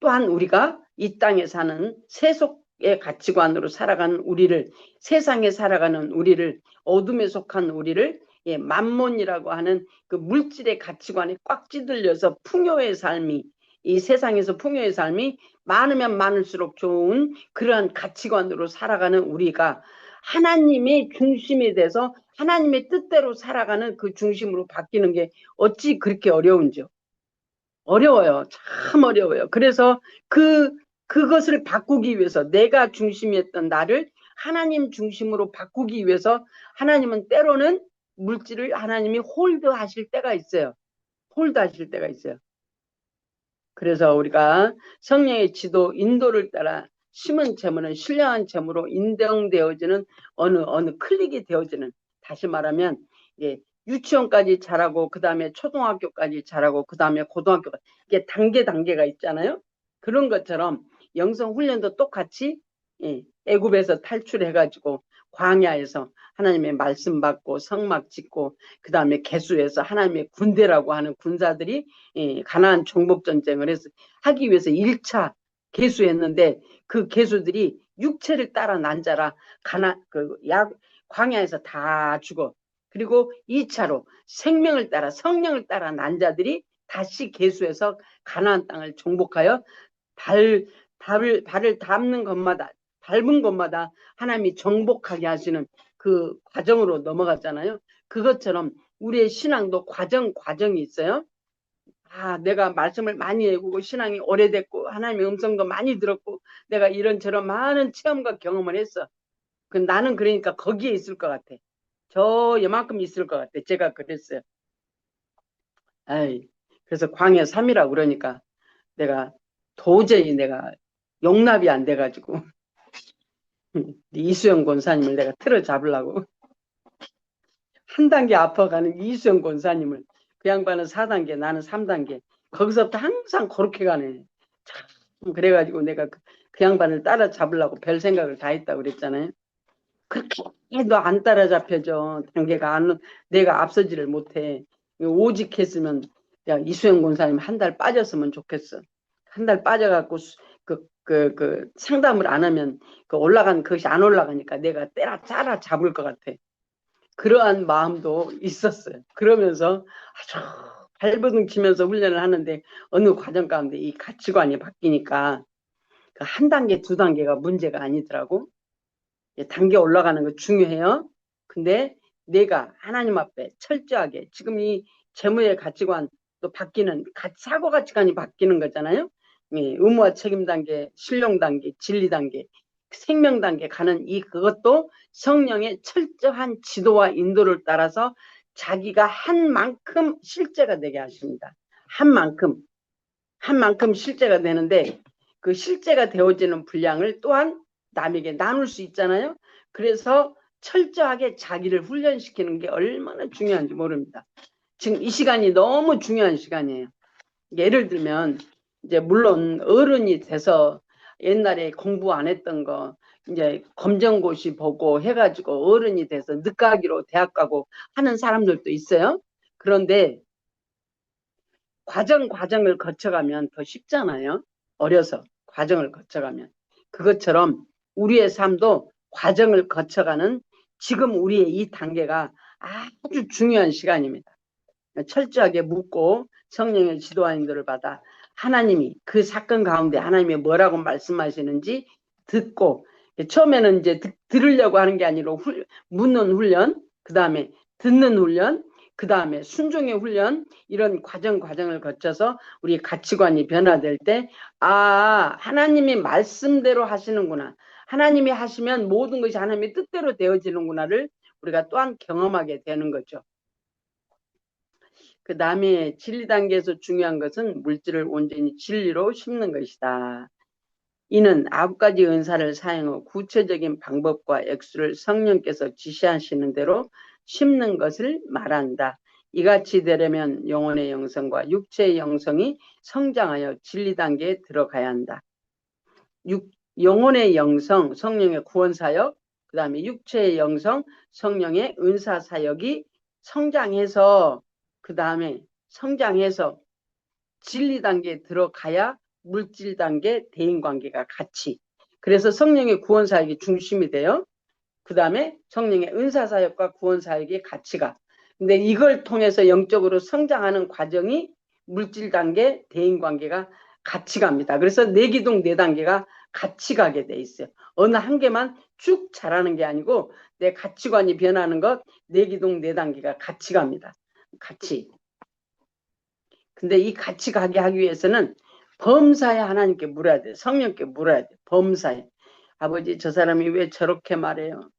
또한 우리가 이 땅에 사는 세속의 가치관으로 살아가는 우리를 세상에 살아가는 우리를 어둠에 속한 우리를 만몬이라고 하는 그 물질의 가치관에 꽉 찌들려서 풍요의 삶이 이 세상에서 풍요의 삶이 많으면 많을수록 좋은 그러한 가치관으로 살아가는 우리가 하나님의 중심에 대해서 하나님의 뜻대로 살아가는 그 중심으로 바뀌는 게 어찌 그렇게 어려운지요. 어려워요. 참 어려워요. 그래서 그것을 바꾸기 위해서 내가 중심이었던 나를 하나님 중심으로 바꾸기 위해서 하나님은 때로는 물질을 하나님이 홀드하실 때가 있어요. 홀드하실 때가 있어요. 그래서 우리가 성령의 지도, 인도를 따라 심은 재물은 신령한 재물로 인정되어지는 어느 클릭이 되어지는 다시 말하면 유치원까지 자라고 그 다음에 초등학교까지 자라고 그 다음에 고등학교까지 이게 단계가 있잖아요. 그런 것처럼 영성 훈련도 똑같이 애굽에서 탈출해가지고 광야에서 하나님의 말씀 받고 성막 짓고 그 다음에 개수에서 하나님의 군대라고 하는 군사들이 가나안 정복 전쟁을 해서 하기 위해서 1차 개수했는데 그 개수들이 육체를 따라 난자라 광야에서 다 죽어. 그리고 2차로 생명을 따라 성령을 따라 난 자들이 다시 개수해서 가나안 땅을 정복하여 발을 밟은 것마다 하나님이 정복하게 하시는 그 과정으로 넘어갔잖아요. 그것처럼 우리의 신앙도 과정이 있어요. 내가 말씀을 많이 외우고 신앙이 오래됐고 하나님의 음성도 많이 들었고 내가 이런저런 많은 체험과 경험을 했어. 나는 그러니까 거기에 있을 것 같아. 저 요만큼 있을 것 같아. 제가 그랬어요. 그래서 광야 3이라고 그러니까 도저히 내가 용납이 안 돼가지고 이수영 권사님을 내가 틀어 잡으려고 한 단계 앞서가는 이수영 권사님을, 그 양반은 4단계 나는 3단계, 거기서부터 항상 그렇게 가네. 참 그래가지고 내가 그 양반을 따라잡으려고 별 생각을 다 했다고 그랬잖아요. 그렇게 해도 안 따라잡혀져. 단계가 내가 앞서지를 못해. 오직 했으면 야, 이수영 권사님 한 달 빠졌으면 좋겠어. 한 달 빠져갖고 상담을 안 하면 올라간 그것이 안 올라가니까 내가 따라 잡을 것 같아. 그러한 마음도 있었어요. 그러면서 아주 발버둥 치면서 훈련을 하는데 어느 과정 가운데 이 가치관이 바뀌니까 한 단계, 두 단계가 문제가 아니더라고. 단계 올라가는 거 중요해요. 근데 내가 하나님 앞에 철저하게 지금 이 재무의 가치관도 바뀌는 사고 가치관이 바뀌는 거잖아요. 의무와 책임 단계, 신령 단계, 진리 단계, 생명 단계 가는 그것도 성령의 철저한 지도와 인도를 따라서 자기가 한 만큼 실제가 되게 하십니다. 한 만큼 실제가 되는데 그 실제가 되어지는 분량을 또한 남에게 나눌 수 있잖아요. 그래서 철저하게 자기를 훈련시키는 게 얼마나 중요한지 모릅니다. 지금 이 시간이 너무 중요한 시간이에요. 예를 들면 이제 물론 어른이 돼서 옛날에 공부 안 했던 거 이제 검정고시 보고 해가지고 어른이 돼서 늦가기로 대학 가고 하는 사람들도 있어요. 그런데 과정을 거쳐가면 더 쉽잖아요. 어려서 과정을 거쳐가면. 그것처럼 우리의 삶도 과정을 거쳐가는 지금 우리의 이 단계가 아주 중요한 시간입니다. 철저하게 묻고 성령의 지도와 인도를 받아 하나님이 그 사건 가운데 하나님이 뭐라고 말씀하시는지 듣고, 처음에는 이제 들으려고 하는 게 아니라 묻는 훈련, 그 다음에 듣는 훈련, 그 다음에 순종의 훈련, 이런 과정을 거쳐서 우리 가치관이 변화될 때 하나님이 말씀대로 하시는구나, 하나님이 하시면 모든 것이 하나님의 뜻대로 되어지는구나를 우리가 또한 경험하게 되는 거죠. 그 다음에 진리 단계에서 중요한 것은 물질을 온전히 진리로 심는 것이다. 이는 9가지 은사를 사용하고 구체적인 방법과 액수를 성령께서 지시하시는 대로 심는 것을 말한다. 이같이 되려면 영혼의 영성과 육체의 영성이 성장하여 진리 단계에 들어가야 한다. 영혼의 영성, 성령의 구원사역, 그 다음에 육체의 영성, 성령의 은사사역이 성장해서, 그 다음에 성장해서 진리 단계에 들어가야 물질 단계, 대인관계가 같이. 그래서 성령의 구원사역이 중심이 돼요. 그 다음에 성령의 은사사역과 구원사역이 같이 가. 근데 이걸 통해서 영적으로 성장하는 과정이 물질 단계, 대인관계가 같이 갑니다. 그래서 내기둥 네 단계가 같이 가게 돼 있어요. 어느 한 개만 쭉 자라는 게 아니고 내 가치관이 변하는 것, 내기둥 네 단계가 같이 갑니다. 같이. 근데 이 같이 가게 하기 위해서는 범사에 하나님께 물어야 돼. 성령께 물어야 돼. 범사에. 아버지, 저 사람이 왜 저렇게 말해요?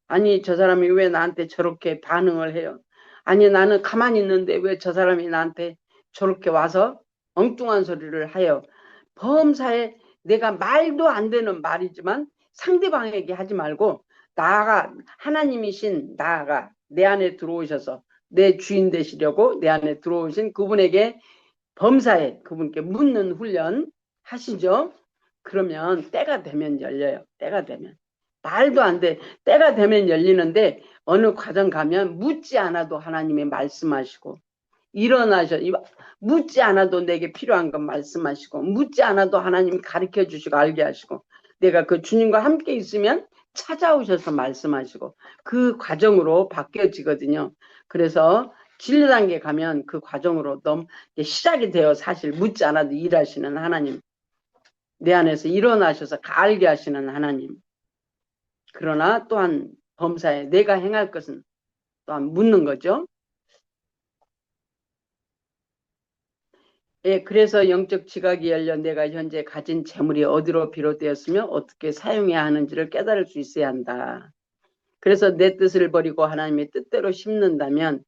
아니, 저 사람이 왜 나한테 저렇게 반응을 해요? 아니, 나는 가만히 있는데 왜 저 사람이 나한테 저렇게 와서 엉뚱한 소리를 해요? 범사에 내가 말도 안 되는 말이지만 상대방에게 하지 말고 하나님이신 나가 내 안에 들어오셔서 내 주인 되시려고 내 안에 들어오신 그분에게 범사에 그분께 묻는 훈련 하시죠. 그러면 때가 되면 열려요. 때가 되면. 말도 안 돼. 때가 되면 열리는데 어느 과정 가면 묻지 않아도 하나님이 말씀하시고, 묻지 않아도 내게 필요한 건 말씀하시고, 묻지 않아도 하나님이 가르쳐 주시고 알게 하시고, 내가 그 주님과 함께 있으면 찾아오셔서 말씀하시고, 그 과정으로 바뀌어지거든요. 그래서 진리 단계 가면 그 과정으로 시작이 돼요. 사실 묻지 않아도 일하시는 하나님. 내 안에서 일어나셔서 알게 하시는 하나님. 그러나 또한 범사에 내가 행할 것은 또한 묻는 거죠. 예, 그래서 영적 지각이 열려 내가 현재 가진 재물이 어디로 비롯되었으며 어떻게 사용해야 하는지를 깨달을 수 있어야 한다. 그래서 내 뜻을 버리고 하나님의 뜻대로 심는다면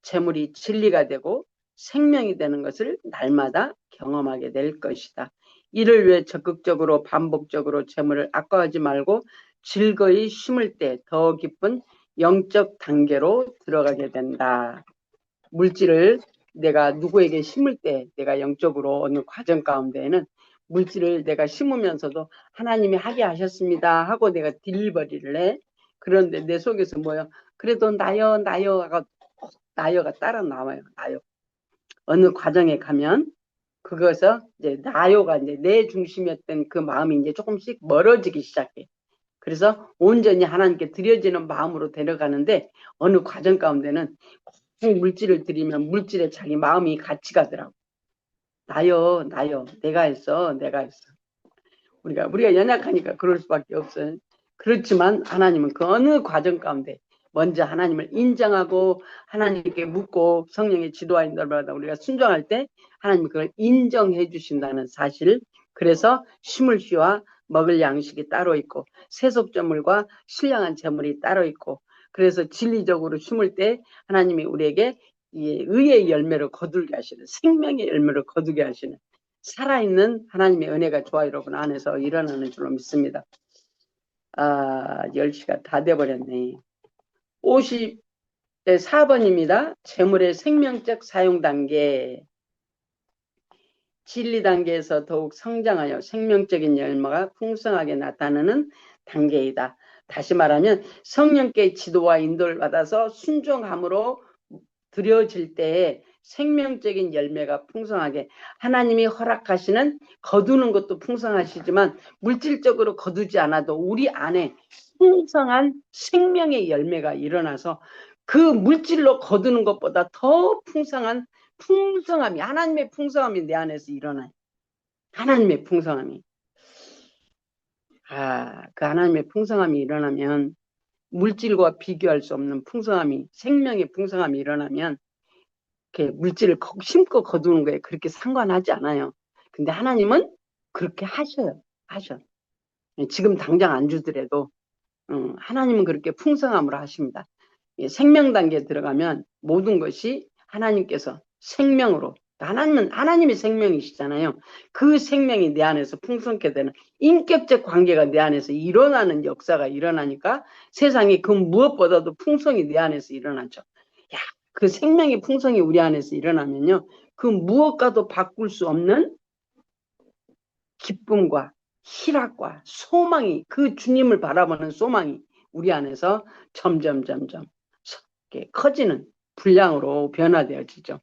재물이 진리가 되고 생명이 되는 것을 날마다 경험하게 될 것이다. 이를 위해 적극적으로 반복적으로 재물을 아까워하지 말고 즐거이 심을 때 더 깊은 영적 단계로 들어가게 된다. 물질을 내가 누구에게 심을 때 내가 영적으로 어느 과정 가운데에는 물질을 내가 심으면서도 하나님이 하게 하셨습니다 하고 내가 딜리버리를 해. 그런데 내 속에서 뭐요? 그래도 나여가 따라 나와요. 나요. 어느 과정에 가면 그것서 이제 나요가 이제 내 중심이었던 그 마음이 이제 조금씩 멀어지기 시작해. 그래서 온전히 하나님께 드려지는 마음으로 데려가는데 어느 과정 가운데는 물질을 드리면 물질에 자기 마음이 같이 가더라고. 나요. 내가 했어. 우리가 연약하니까 그럴 수밖에 없어요. 그렇지만 하나님은 그 어느 과정 가운데 먼저 하나님을 인정하고 하나님께 묻고 성령의 지도와 인도를 받아 우리가 순종할 때 하나님이 그걸 인정해 주신다는 사실. 그래서 심을 씨와 먹을 양식이 따로 있고 세속재물과 신령한 재물이 따로 있고 그래서 진리적으로 심을 때 하나님이 우리에게 의의 열매를 거두게 하시는 생명의 열매를 거두게 하시는 살아있는 하나님의 은혜가 좋아 여러분 안에서 일어나는 줄로 믿습니다. 10시가 다 돼버렸네. 54번입니다. 재물의 생명적 사용 단계. 진리 단계에서 더욱 성장하여 생명적인 열매가 풍성하게 나타나는 단계이다. 다시 말하면 성령께 지도와 인도를 받아서 순종함으로 드려질 때에 생명적인 열매가 풍성하게 하나님이 허락하시는 거두는 것도 풍성하시지만 물질적으로 거두지 않아도 우리 안에 풍성한 생명의 열매가 일어나서 그 물질로 거두는 것보다 더 풍성한 풍성함이 하나님의 풍성함이 내 안에서 일어나요. 하나님의 풍성함이. 그 하나님의 풍성함이 일어나면 물질과 비교할 수 없는 풍성함이 생명의 풍성함이 일어나면 이렇게 물질을 심고 거두는 거에 그렇게 상관하지 않아요. 근데 하나님은 그렇게 하셔. 지금 당장 안 주더라도 하나님은 그렇게 풍성함으로 하십니다. 생명 단계에 들어가면 모든 것이 하나님께서 생명으로 하나님이 생명이시잖아요. 그 생명이 내 안에서 풍성케 되는 인격적 관계가 내 안에서 일어나는 역사가 일어나니까 세상이 그 무엇보다도 풍성이 내 안에서 일어나죠. 야, 그 생명의 풍성이 우리 안에서 일어나면요. 그 무엇과도 바꿀 수 없는 기쁨과 희락과 소망이 그 주님을 바라보는 소망이 우리 안에서 점점 커지는 분량으로 변화되어지죠.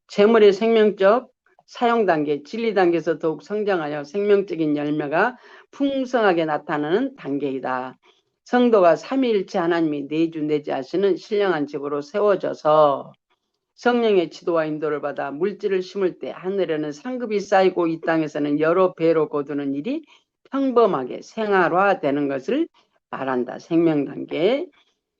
재물의 생명적 사용 단계, 진리 단계에서 더욱 성장하여 생명적인 열매가 풍성하게 나타나는 단계이다. 성도가 삼위일체 하나님이 내주내지하시는 신령한 집으로 세워져서 성령의 지도와 인도를 받아 물질을 심을 때 하늘에는 상급이 쌓이고 이 땅에서는 여러 배로 거두는 일이 평범하게 생활화되는 것을 말한다. 생명 단계.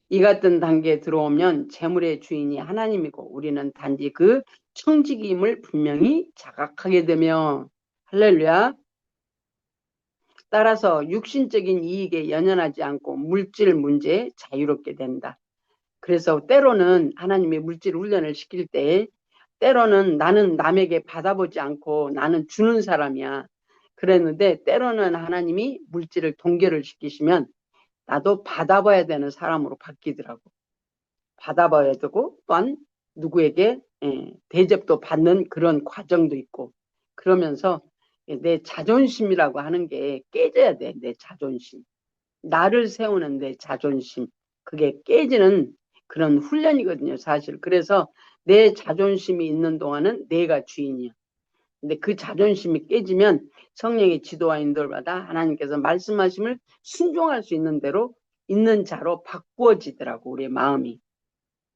이 같은 단계에 들어오면 재물의 주인이 하나님이고 우리는 단지 그 청지기임을 분명히 자각하게 되며 할렐루야. 따라서 육신적인 이익에 연연하지 않고 물질 문제에 자유롭게 된다. 그래서 때로는 하나님이 물질 훈련을 시킬 때 때로는 나는 남에게 받아보지 않고 나는 주는 사람이야. 그랬는데 때로는 하나님이 물질을 동결을 시키시면 나도 받아봐야 되는 사람으로 바뀌더라고. 받아봐야 되고 또한 누구에게 대접도 받는 그런 과정도 있고 그러면서 내 자존심이라고 하는 게 깨져야 돼. 내 자존심. 나를 세우는 내 자존심. 그게 깨지는 그런 훈련이거든요. 사실. 그래서 내 자존심이 있는 동안은 내가 주인이야. 근데 그 자존심이 깨지면 성령의 지도와 인도를 받아 하나님께서 말씀하심을 순종할 수 있는 대로 있는 자로 바꾸어지더라고. 우리의 마음이.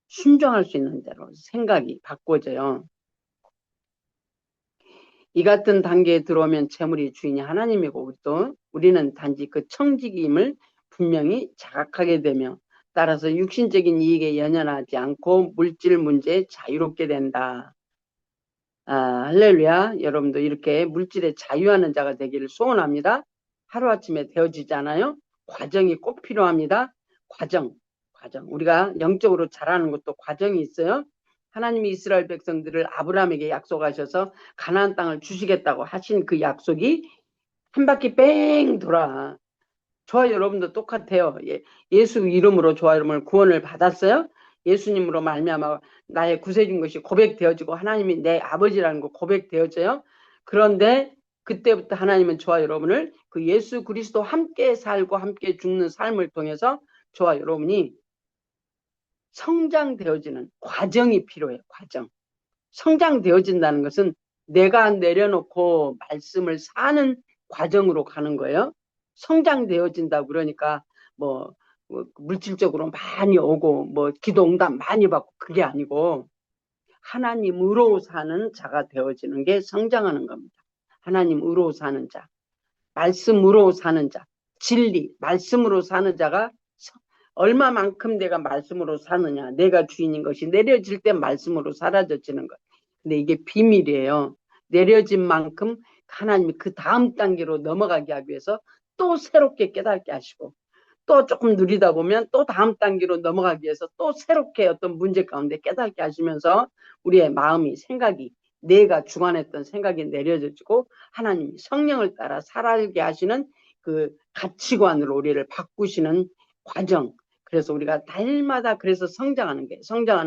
순종할 수 있는 대로 생각이 바꿔져요. 이 같은 단계에 들어오면 재물이 주인이 하나님이고 우리는 단지 그 청지기임을 분명히 자각하게 되며 따라서 육신적인 이익에 연연하지 않고 물질 문제에 자유롭게 된다. 할렐루야. 여러분도 이렇게 물질에 자유하는 자가 되기를 소원합니다. 하루아침에 되어지잖아요. 과정이 꼭 필요합니다. 과정. 우리가 영적으로 자라는 것도 과정이 있어요. 하나님이 이스라엘 백성들을 아브라함에게 약속하셔서 가나안 땅을 주시겠다고 하신 그 약속이 한 바퀴 뺑 돌아. 저와 여러분도 똑같아요. 예수 이름으로 저와 여러분을 구원을 받았어요. 예수님으로 말미암아 나의 구세진 것이 고백되어지고 하나님이 내 아버지라는 거 고백되어져요. 그런데 그때부터 하나님은 저와 여러분을 그 예수 그리스도 함께 살고 함께 죽는 삶을 통해서 저와 여러분이 성장되어지는 과정이 필요해요. 과정. 성장되어진다는 것은 내가 내려놓고 말씀을 사는 과정으로 가는 거예요. 성장되어진다고 그러니까 뭐 물질적으로 많이 오고 뭐 기도 응답 많이 받고 그게 아니고 하나님으로 사는 자가 되어지는 게 성장하는 겁니다. 하나님으로 사는 자, 말씀으로 사는 자, 진리, 말씀으로 사는 자가 얼마만큼 내가 말씀으로 사느냐, 내가 주인인 것이 내려질 때 말씀으로 사라져지는 것. 근데 이게 비밀이에요. 내려진 만큼 하나님이 그 다음 단계로 넘어가게 하기 위해서 또 새롭게 깨닫게 하시고 또 조금 누리다 보면 또 다음 단계로 넘어가기 위해서 또 새롭게 어떤 문제 가운데 깨닫게 하시면서 우리의 마음이 생각이 내가 주관했던 생각이 내려지고 하나님이 성령을 따라 살아가게 하시는 그 가치관으로 우리를 바꾸시는 과정. 그래서 우리가 날마다 그래서 성장하는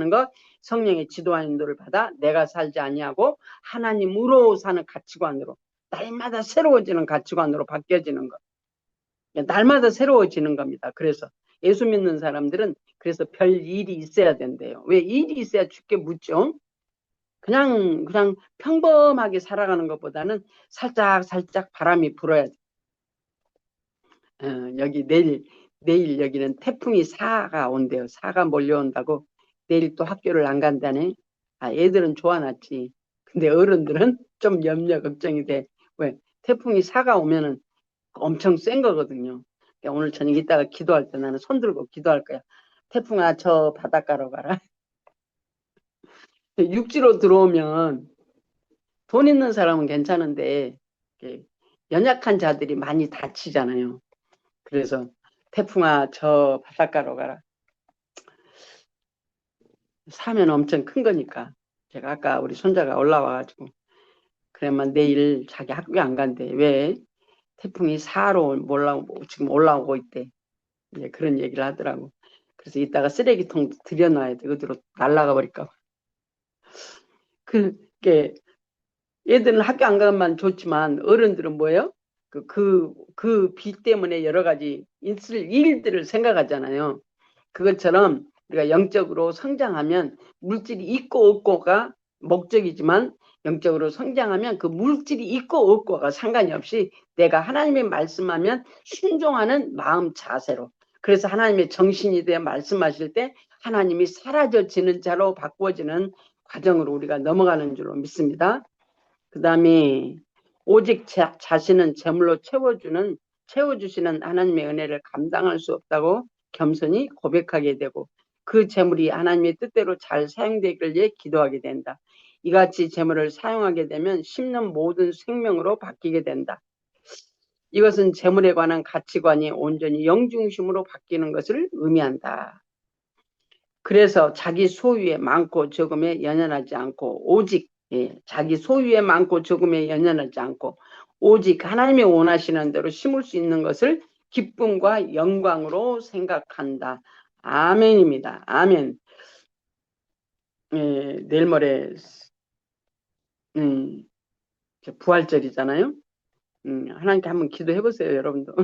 거 성령의 지도와 인도를 받아 내가 살지 아니하고 하나님으로 사는 가치관으로 날마다 새로워지는 가치관으로 바뀌어지는 것. 날마다 새로워지는 겁니다. 그래서 예수 믿는 사람들은 그래서 별 일이 있어야 된대요. 왜 일이 있어야 죽게 묻죠? 그냥 평범하게 살아가는 것보다는 살짝 바람이 불어야 돼. 여기 내일 여기는 태풍이 사가 온대요. 사가 몰려온다고 내일 또 학교를 안 간다네. 애들은 좋아놨지. 근데 어른들은 좀 염려 걱정이 돼. 왜? 태풍이 사가 오면은 엄청 센 거거든요. 그러니까 오늘 저녁 이따가 기도할 때 나는 손 들고 기도할 거야. 태풍아 저 바닷가로 가라. 육지로 들어오면 돈 있는 사람은 괜찮은데 연약한 자들이 많이 다치잖아요. 그래서 태풍아 저 바닷가로 가라. 사면 엄청 큰 거니까 제가 아까 우리 손자가 올라와가지고 그러면 내일 자기 학교 안 간대. 왜? 태풍이 사로 지금 올라오고 있대. 이제 그런 얘기를 하더라고. 그래서 이따가 쓰레기통 들여놔야 돼. 어디로 날아가 버릴까 봐. 그게 얘들은 학교 안 가면 좋지만 어른들은 뭐예요? 그 비 때문에 여러 가지 있을 일들을 생각하잖아요. 그것처럼 우리가 영적으로 성장하면 물질이 있고 없고가 목적이지만 영적으로 성장하면 그 물질이 있고 없고가 상관이 없이 내가 하나님의 말씀하면 순종하는 마음 자세로 그래서 하나님의 정신이 되어 말씀하실 때 하나님이 사라져지는 자로 바꾸어지는 과정으로 우리가 넘어가는 줄로 믿습니다. 그 다음에 오직 자신은 재물로 채워주시는 하나님의 은혜를 감당할 수 없다고 겸손히 고백하게 되고 그 재물이 하나님의 뜻대로 잘 사용되길 위해 기도하게 된다. 이같이 재물을 사용하게 되면 심는 모든 생명으로 바뀌게 된다. 이것은 재물에 관한 가치관이 온전히 영중심으로 바뀌는 것을 의미한다. 그래서 자기 소유에 많고 적음에 연연하지 않고 오직 자기 소유에 많고 적음에 연연하지 않고 오직 하나님이 원하시는 대로 심을 수 있는 것을 기쁨과 영광으로 생각한다. 아멘입니다. 아멘. 내일 모레 부활절이잖아요. 하나님께 한번 기도해 보세요, 여러분도.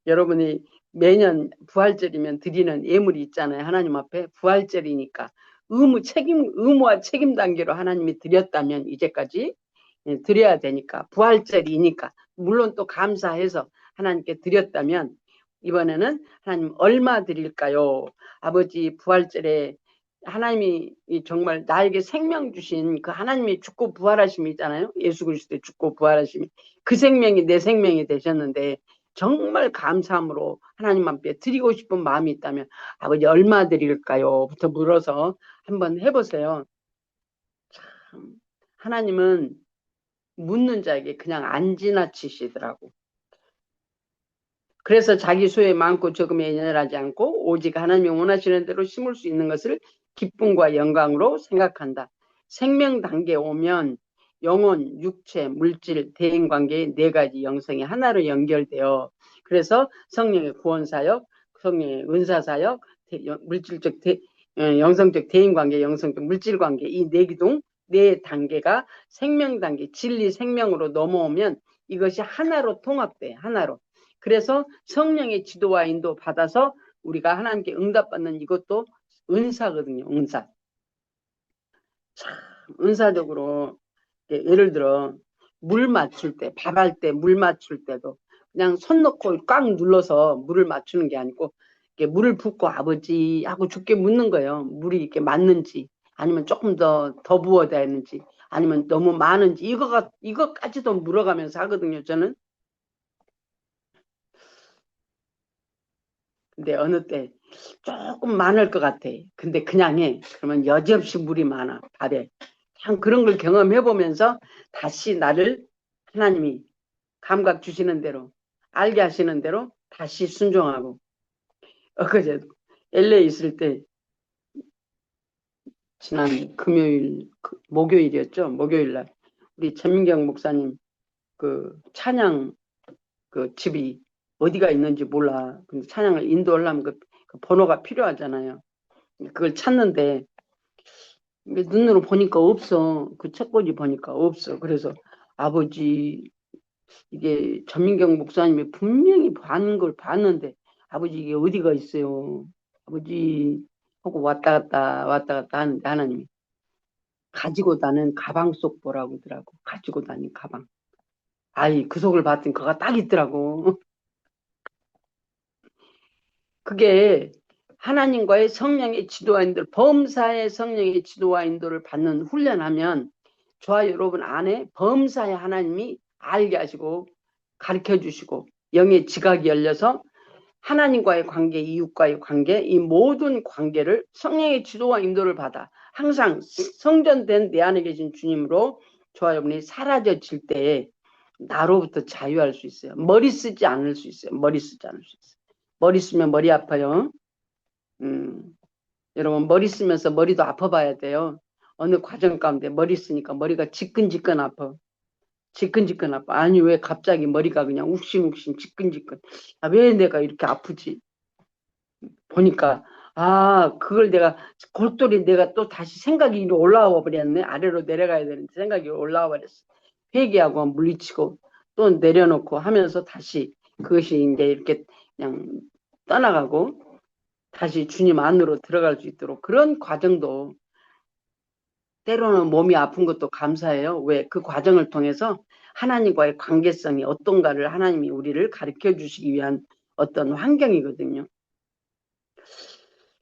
여러분이 매년 부활절이면 드리는 예물이 있잖아요. 하나님 앞에 부활절이니까 의무와 책임 단계로 하나님이 드렸다면 이제까지 드려야 되니까 부활절이니까 물론 또 감사해서 하나님께 드렸다면 이번에는 하나님 얼마 드릴까요? 아버지 부활절에 하나님이 정말 나에게 생명 주신 그 하나님이 죽고 부활하심이 있잖아요. 예수 그리스도의 죽고 부활하심이. 그 생명이 내 생명이 되셨는데 정말 감사함으로 하나님 앞에 드리고 싶은 마음이 있다면 아버지 얼마 드릴까요? 부터 물어서 한번 해보세요. 참, 하나님은 묻는 자에게 그냥 안 지나치시더라고. 그래서 자기 수에 많고 적음에 연연하지 않고 오직 하나님이 원하시는 대로 심을 수 있는 것을 기쁨과 영광으로 생각한다. 생명 단계에 오면 영혼, 육체, 물질, 대인관계의 네 가지 영성이 하나로 연결되어 그래서 성령의 구원사역, 성령의 은사사역, 물질적 영성적 대인관계, 영성적 물질관계 이 네 기둥 네 단계가 생명 단계, 진리 생명으로 넘어오면 이것이 하나로 통합돼 하나로. 그래서 성령의 지도와 인도 받아서 우리가 하나님께 응답받는 이것도 은사거든요. 은사. 참 은사적으로 예를 들어 물 맞출 때, 밥할 때 물 맞출 때도 그냥 손 넣고 꽉 눌러서 물을 맞추는 게 아니고 이렇게 물을 붓고 아버지 하고 죽게 묻는 거예요. 물이 이렇게 맞는지 아니면 조금 더 부어야 되는지 아니면 너무 많은지 이거까지도 물어가면서 하거든요. 저는. 근데 어느 때 조금 많을 것 같아. 근데 그냥 해. 그러면 여지없이 물이 많아, 밥에. 참 그런 걸 경험해 보면서 다시 나를 하나님이 감각 주시는 대로, 알게 하시는 대로 다시 순종하고. 엊그제도 LA 있을 때 지난 금요일, 목요일이었죠. 목요일 날 우리 전민경 목사님 그 찬양 그 집이 어디가 있는지 몰라. 근데 찬양을 인도하려면 그 번호가 필요하잖아요. 그걸 찾는데 눈으로 보니까 없어. 그 책꽂이 보니까 없어. 그래서 아버지 이게 전민경 목사님이 분명히 봤는 걸 봤는데 아버지 이게 어디가 있어요. 아버지 하고 왔다 갔다 하는데 하나님이 가지고 다는 가방 속 보라고 하더라고. 가지고 다닌 가방. 아이 그 속을 봤더니 그가 딱 있더라고. 그게 하나님과의 성령의 지도와 인도를 범사의 성령의 지도와 인도를 받는 훈련하면 저와 여러분 안에 범사의 하나님이 알게 하시고 가르쳐 주시고 영의 지각이 열려서 하나님과의 관계, 이웃과의 관계, 이 모든 관계를 성령의 지도와 인도를 받아 항상 성전된 내 안에 계신 주님으로 저와 여러분이 사라져질 때에 나로부터 자유할 수 있어요. 머리 쓰지 않을 수 있어요. 머리 쓰지 않을 수 있어요. 머리 쓰면 머리 아파요. 음, 여러분 머리 쓰면서 머리도 아파봐야 돼요. 어느 과정 가운데 머리 쓰니까 머리가 지끈지끈 아파. 지끈지끈 아파. 아니 왜 갑자기 머리가 그냥 욱신욱신 지끈지끈. 아, 왜 내가 이렇게 아프지? 보니까 그걸 내가 골똘히 내가 또 다시 생각이 올라와 버렸네. 아래로 내려가야 되는데 생각이 올라와 버렸어. 회개하고 물리치고 또 내려놓고 하면서 다시 그것이 이제 이렇게 그냥 떠나가고 다시 주님 안으로 들어갈 수 있도록 그런 과정도 때로는 몸이 아픈 것도 감사해요. 왜? 그 과정을 통해서 하나님과의 관계성이 어떤가를 하나님이 우리를 가르쳐 주시기 위한 어떤 환경이거든요.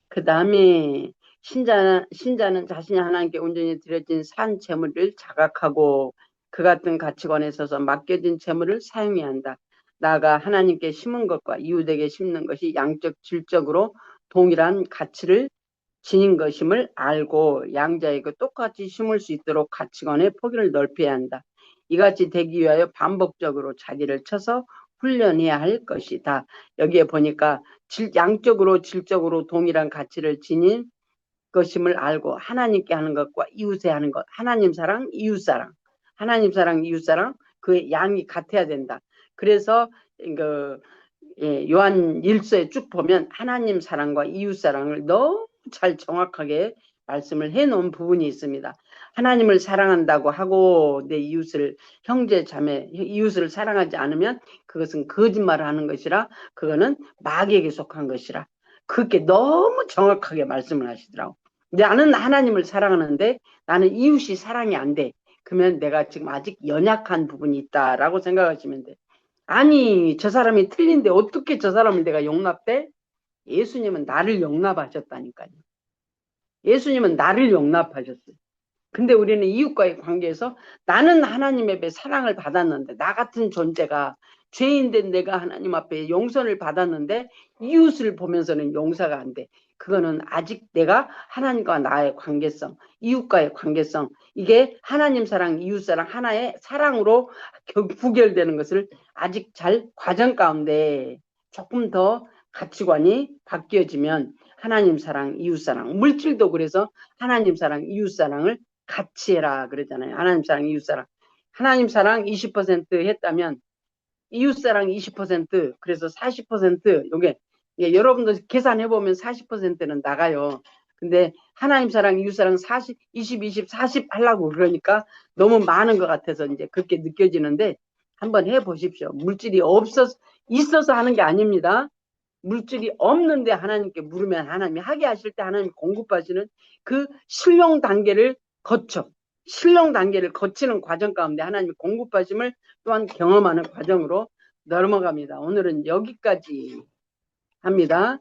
그 다음에 신자는 자신이 하나님께 온전히 드려진 산 재물을 자각하고 그 같은 가치관에 있어서 맡겨진 재물을 사용해야 한다. 나아가 하나님께 심은 것과 이웃에게 심는 것이 양적 질적으로 동일한 가치를 지닌 것임을 알고 양자에게 똑같이 심을 수 있도록 가치관의 폭이를 넓혀야 한다. 이같이 되기 위하여 반복적으로 자기를 쳐서 훈련해야 할 것이다. 여기에 보니까 양적으로 질적으로 동일한 가치를 지닌 것임을 알고 하나님께 하는 것과 이웃에 하는 것, 하나님 사랑, 이웃 사랑, 하나님 사랑, 이웃 사랑, 그 양이 같아야 된다. 그래서 그 요한 1서에 쭉 보면 하나님 사랑과 이웃 사랑을 너무 잘 정확하게 말씀을 해놓은 부분이 있습니다. 하나님을 사랑한다고 하고 내 이웃을 형제 자매 이웃을 사랑하지 않으면 그것은 거짓말을 하는 것이라 그거는 마귀에게 속한 것이라 그렇게 너무 정확하게 말씀을 하시더라고. 나는 하나님을 사랑하는데 나는 이웃이 사랑이 안 돼. 그러면 내가 지금 아직 연약한 부분이 있다라고 생각하시면 돼. 아니 저 사람이 틀린데 어떻게 저 사람을 내가 용납돼? 예수님은 나를 용납하셨다니까요. 예수님은 나를 용납하셨어요. 근데 우리는 이웃과의 관계에서 나는 하나님 앞에 사랑을 받았는데, 나 같은 존재가 죄인된 내가 하나님 앞에 용서를 받았는데 이웃을 보면서는 용서가 안 돼. 그거는 아직 내가 하나님과 나의 관계성, 이웃과의 관계성, 이게 하나님 사랑, 이웃 사랑 하나의 사랑으로 부결되는 것을 아직 잘 과정 가운데 조금 더 가치관이 바뀌어지면 하나님 사랑, 이웃 사랑, 물질도 그래서 하나님 사랑, 이웃 사랑을 같이 해라 그러잖아요. 하나님 사랑, 이웃 사랑. 하나님 사랑 20% 했다면 이웃 사랑 20%, 그래서 40%, 요게 여러분도 계산해 보면 40%는 나가요. 근데 하나님 사랑, 이웃 사랑 40, 20, 20, 40 하려고 그러니까 너무 많은 것 같아서 이제 그렇게 느껴지는데 한번 해 보십시오. 물질이 있어서 하는 게 아닙니다. 물질이 없는데 하나님께 물으면 하나님이 하게 하실 때 하나님 공급하시는 그 신령 단계를 거치는 과정 가운데 하나님이 공급하심을 또한 경험하는 과정으로 넘어갑니다. 오늘은 여기까지 합니다.